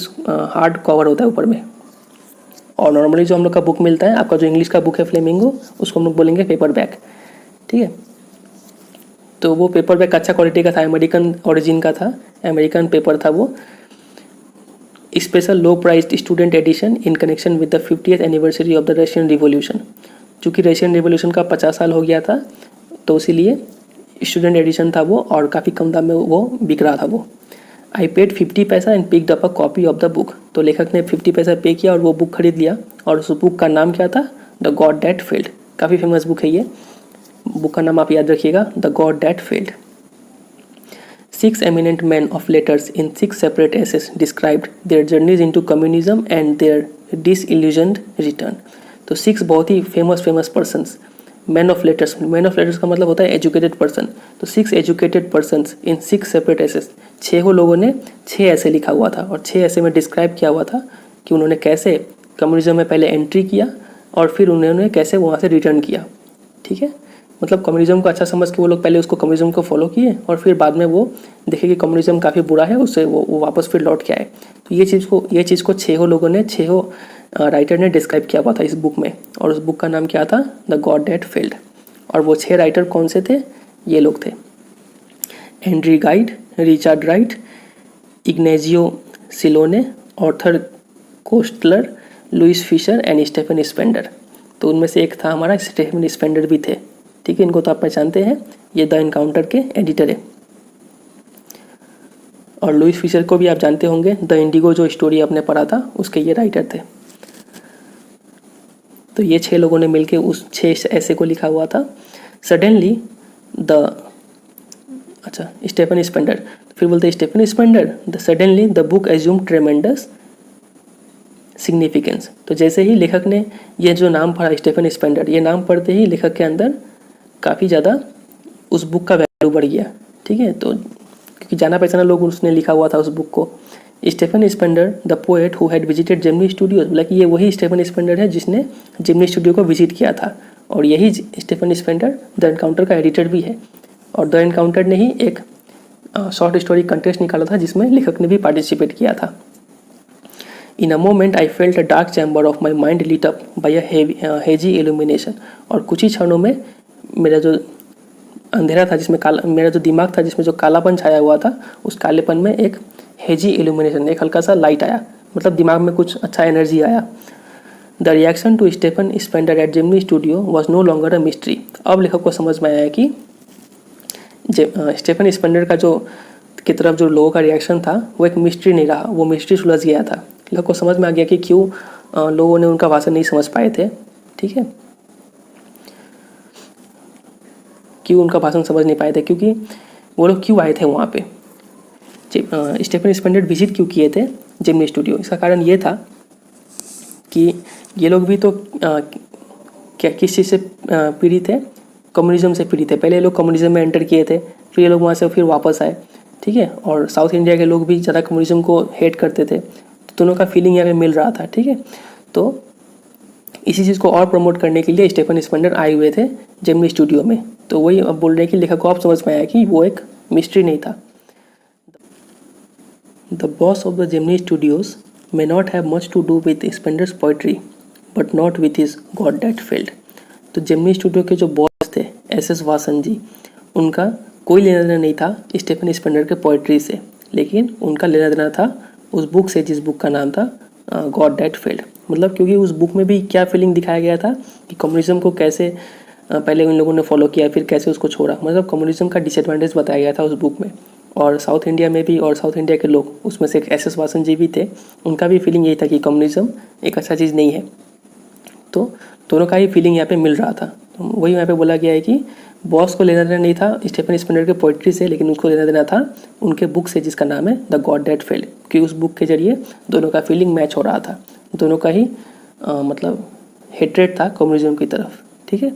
हार्ड कवर होता है ऊपर में, और नॉर्मली जो हम लोग का बुक मिलता है, आपका जो इंग्लिश का बुक है फ्लेमिंगो, उसको हम लोग बोलेंगे पेपर बैक, ठीक है। तो वो पेपर बैक अच्छा क्वालिटी का था, अमेरिकन ओरिजिन का था, अमेरिकन पेपर था वो। Special low priced student edition in connection with the 50th anniversary of the Russian Revolution. चूँकि रशियन रिवॉल्यूशन का 50 साल हो गया था, तो इसीलिए स्टूडेंट एडिशन था वो, और काफ़ी कम दाम में वो बिक रहा था वो। आई पेड 50 पैसा and picked up a copy of the book. तो लेखक ने 50 पैसा पे किया और वो बुक खरीद लिया, और उस बुक का नाम क्या था, द गॉड दैट फेल्ड। काफ़ी फेमस बुक है ये, बुक का नाम आप याद रखिएगा, the God that failed. 6 eminent men of letters in 6 separate essays described their journeys into communism and their disillusioned return। तो 6 बहुत ही famous persons man of letters का मतलब होता है एजुकेटेड पर्सन। तो 6 educated persons in 6 separate essays, 6 लोगों ने 6 ऐसे लिखा हुआ था और 6 ऐसे में डिस्क्राइब किया हुआ था कि उन्होंने कैसे कम्युनिज्म में पहले एंट्री किया और फिर उन्होंने कैसे वहाँ से रिटर्न किया। ठीक है, मतलब कम्युनिज्म को अच्छा समझ के वो लोग पहले उसको कम्युनिज्म को फॉलो किए और फिर बाद में वो देखे कि कम्युनिज्म काफ़ी बुरा है, उससे वो वापस फिर लौट के आए। तो ये चीज़ को 6 लोगों ने 6 राइटर ने डिस्क्राइब किया हुआ था इस बुक में, और उस बुक का नाम क्या था, द गॉड दैट फेल्ड। और वो 6 राइटर कौन से थे, ये लोग थे Henry Gide, Richard Wright, Ignazio Silone, Arthur Koestler, Louis Fischer and Stephen Spender. तो उनमें से एक था हमारा स्टेफन स्पेंडर भी थे। ठीक है, इनको तो आप पहचानते हैं, ये द एनकाउंटर के एडिटर है। और लुइस फिशर को भी आप जानते होंगे, द इंडिगो जो स्टोरी आपने पढ़ा था उसके ये राइटर थे। तो ये 6 लोगों ने मिलकर उस 6 ऐसे को लिखा हुआ था। सडनली स्टेफन स्पेंडर, फिर बोलते हैं Stephen Spender, suddenly the book assume tremendous significance. तो जैसे ही लेखक ने ये जो नाम पढ़ा स्टेफन स्पेंडर, ये नाम पढ़ते ही लेखक के अंदर काफ़ी ज़्यादा उस बुक का वैल्यू बढ़ गया। ठीक है, तो क्योंकि जाना पहचाना लोग उसने लिखा हुआ था उस बुक को। Stephen Spender the poet who had visited Gemini Studios, बोला कि ये वही स्टेफन स्पेंडर है जिसने जेमिनी स्टूडियो को विजिट किया था, और यही स्टेफन स्पेंडर द एनकाउंटर का एडिटर भी है। और द एनकाउंटर ने ही एक शॉर्ट स्टोरी कंटेस्ट निकाला था जिसमें लेखक ने भी पार्टिसिपेट किया था। In a moment I felt a dark chamber of my mind lit up by a hazy illumination. और कुछ ही क्षणों में मेरा जो अंधेरा था, जिसमें मेरा जो दिमाग था जिसमें जो कालापन छाया हुआ था, उस कालेपन में एक हेजी इल्यूमिनेशन, एक हल्का सा लाइट आया, मतलब दिमाग में कुछ अच्छा एनर्जी आया। The reaction to Stephen Spender at Gemini studio was no longer a mystery. अब लेखक को समझ में आया कि स्टेफन स्पेंडर का जो की तरफ जो लोगों का रिएक्शन था वो एक मिस्ट्री नहीं रहा, वो मिस्ट्री सुलझ गया था। लेखक को समझ में आ गया कि क्यों लोगों ने उनका भाषण नहीं समझ पाए थे। ठीक है, क्यों उनका भाषण समझ नहीं पाए थे, क्योंकि वो लोग क्यों आए थे वहाँ पे, स्टेफन स्पेंडर विजिट क्यों किए थे जेमिनी स्टूडियो। इसका कारण ये था कि ये लोग भी तो क्या किस चीज़ से पीड़ित थे, कम्युनिज्म से पीड़ित थे। पहले ये लोग कम्युनिज्म में एंटर किए थे, फिर ये लोग वहाँ से फिर वापस आए। ठीक है, और साउथ इंडिया के लोग भी ज़्यादा कम्युनिज्म को हेट करते थे, तो दोनों का फीलिंग यहाँ पे मिल रहा था। ठीक है, तो इसी चीज़ को और प्रमोट करने के लिए स्टेफन स्पेंडर आए हुए थे जेमिनी स्टूडियो में। तो वही अब बोल रहे हैं कि लेखक को आप समझ में आया कि वो एक मिस्ट्री नहीं था। The boss of the Gemini studios may not have much to do with spenders poetry but not with his God that failed. तो जेमिनी स्टूडियो के जो बॉस थे SS वासन जी, उनका कोई लेना देना नहीं था स्टेफन स्पेंडर के पोइट्री से, लेकिन उनका लेना देना था उस बुक से जिस बुक का नाम था गॉड दैट फेल्ड। मतलब क्योंकि उस बुक में भी क्या फीलिंग दिखाया गया था कि कम्युनिज्म को कैसे पहले उन लोगों ने फॉलो किया, फिर कैसे उसको छोड़ा, मतलब कम्युनिज्म का डिसएडवांटेज बताया गया था उस बुक में। और साउथ इंडिया में भी, और साउथ इंडिया के लोग, उसमें से एक SS वासन जी भी थे, उनका भी फीलिंग यही था कि कम्युनिज्म एक अच्छा चीज़ नहीं है। तो दोनों का ही फीलिंग यहाँ पे मिल रहा था। तो वही यहाँ पे बोला गया है कि बॉस को लेना देना नहीं था स्टेफन स्पेंडर के पोइट्री से, लेकिन उसको लेना देना था उनके बुक से जिसका नाम है द गॉड दैट फेल्ड, क्योंकि उस बुक के जरिए दोनों का फीलिंग मैच हो रहा था, दोनों का ही मतलब हेट्रेड था कम्युनिज्म की तरफ। ठीक है।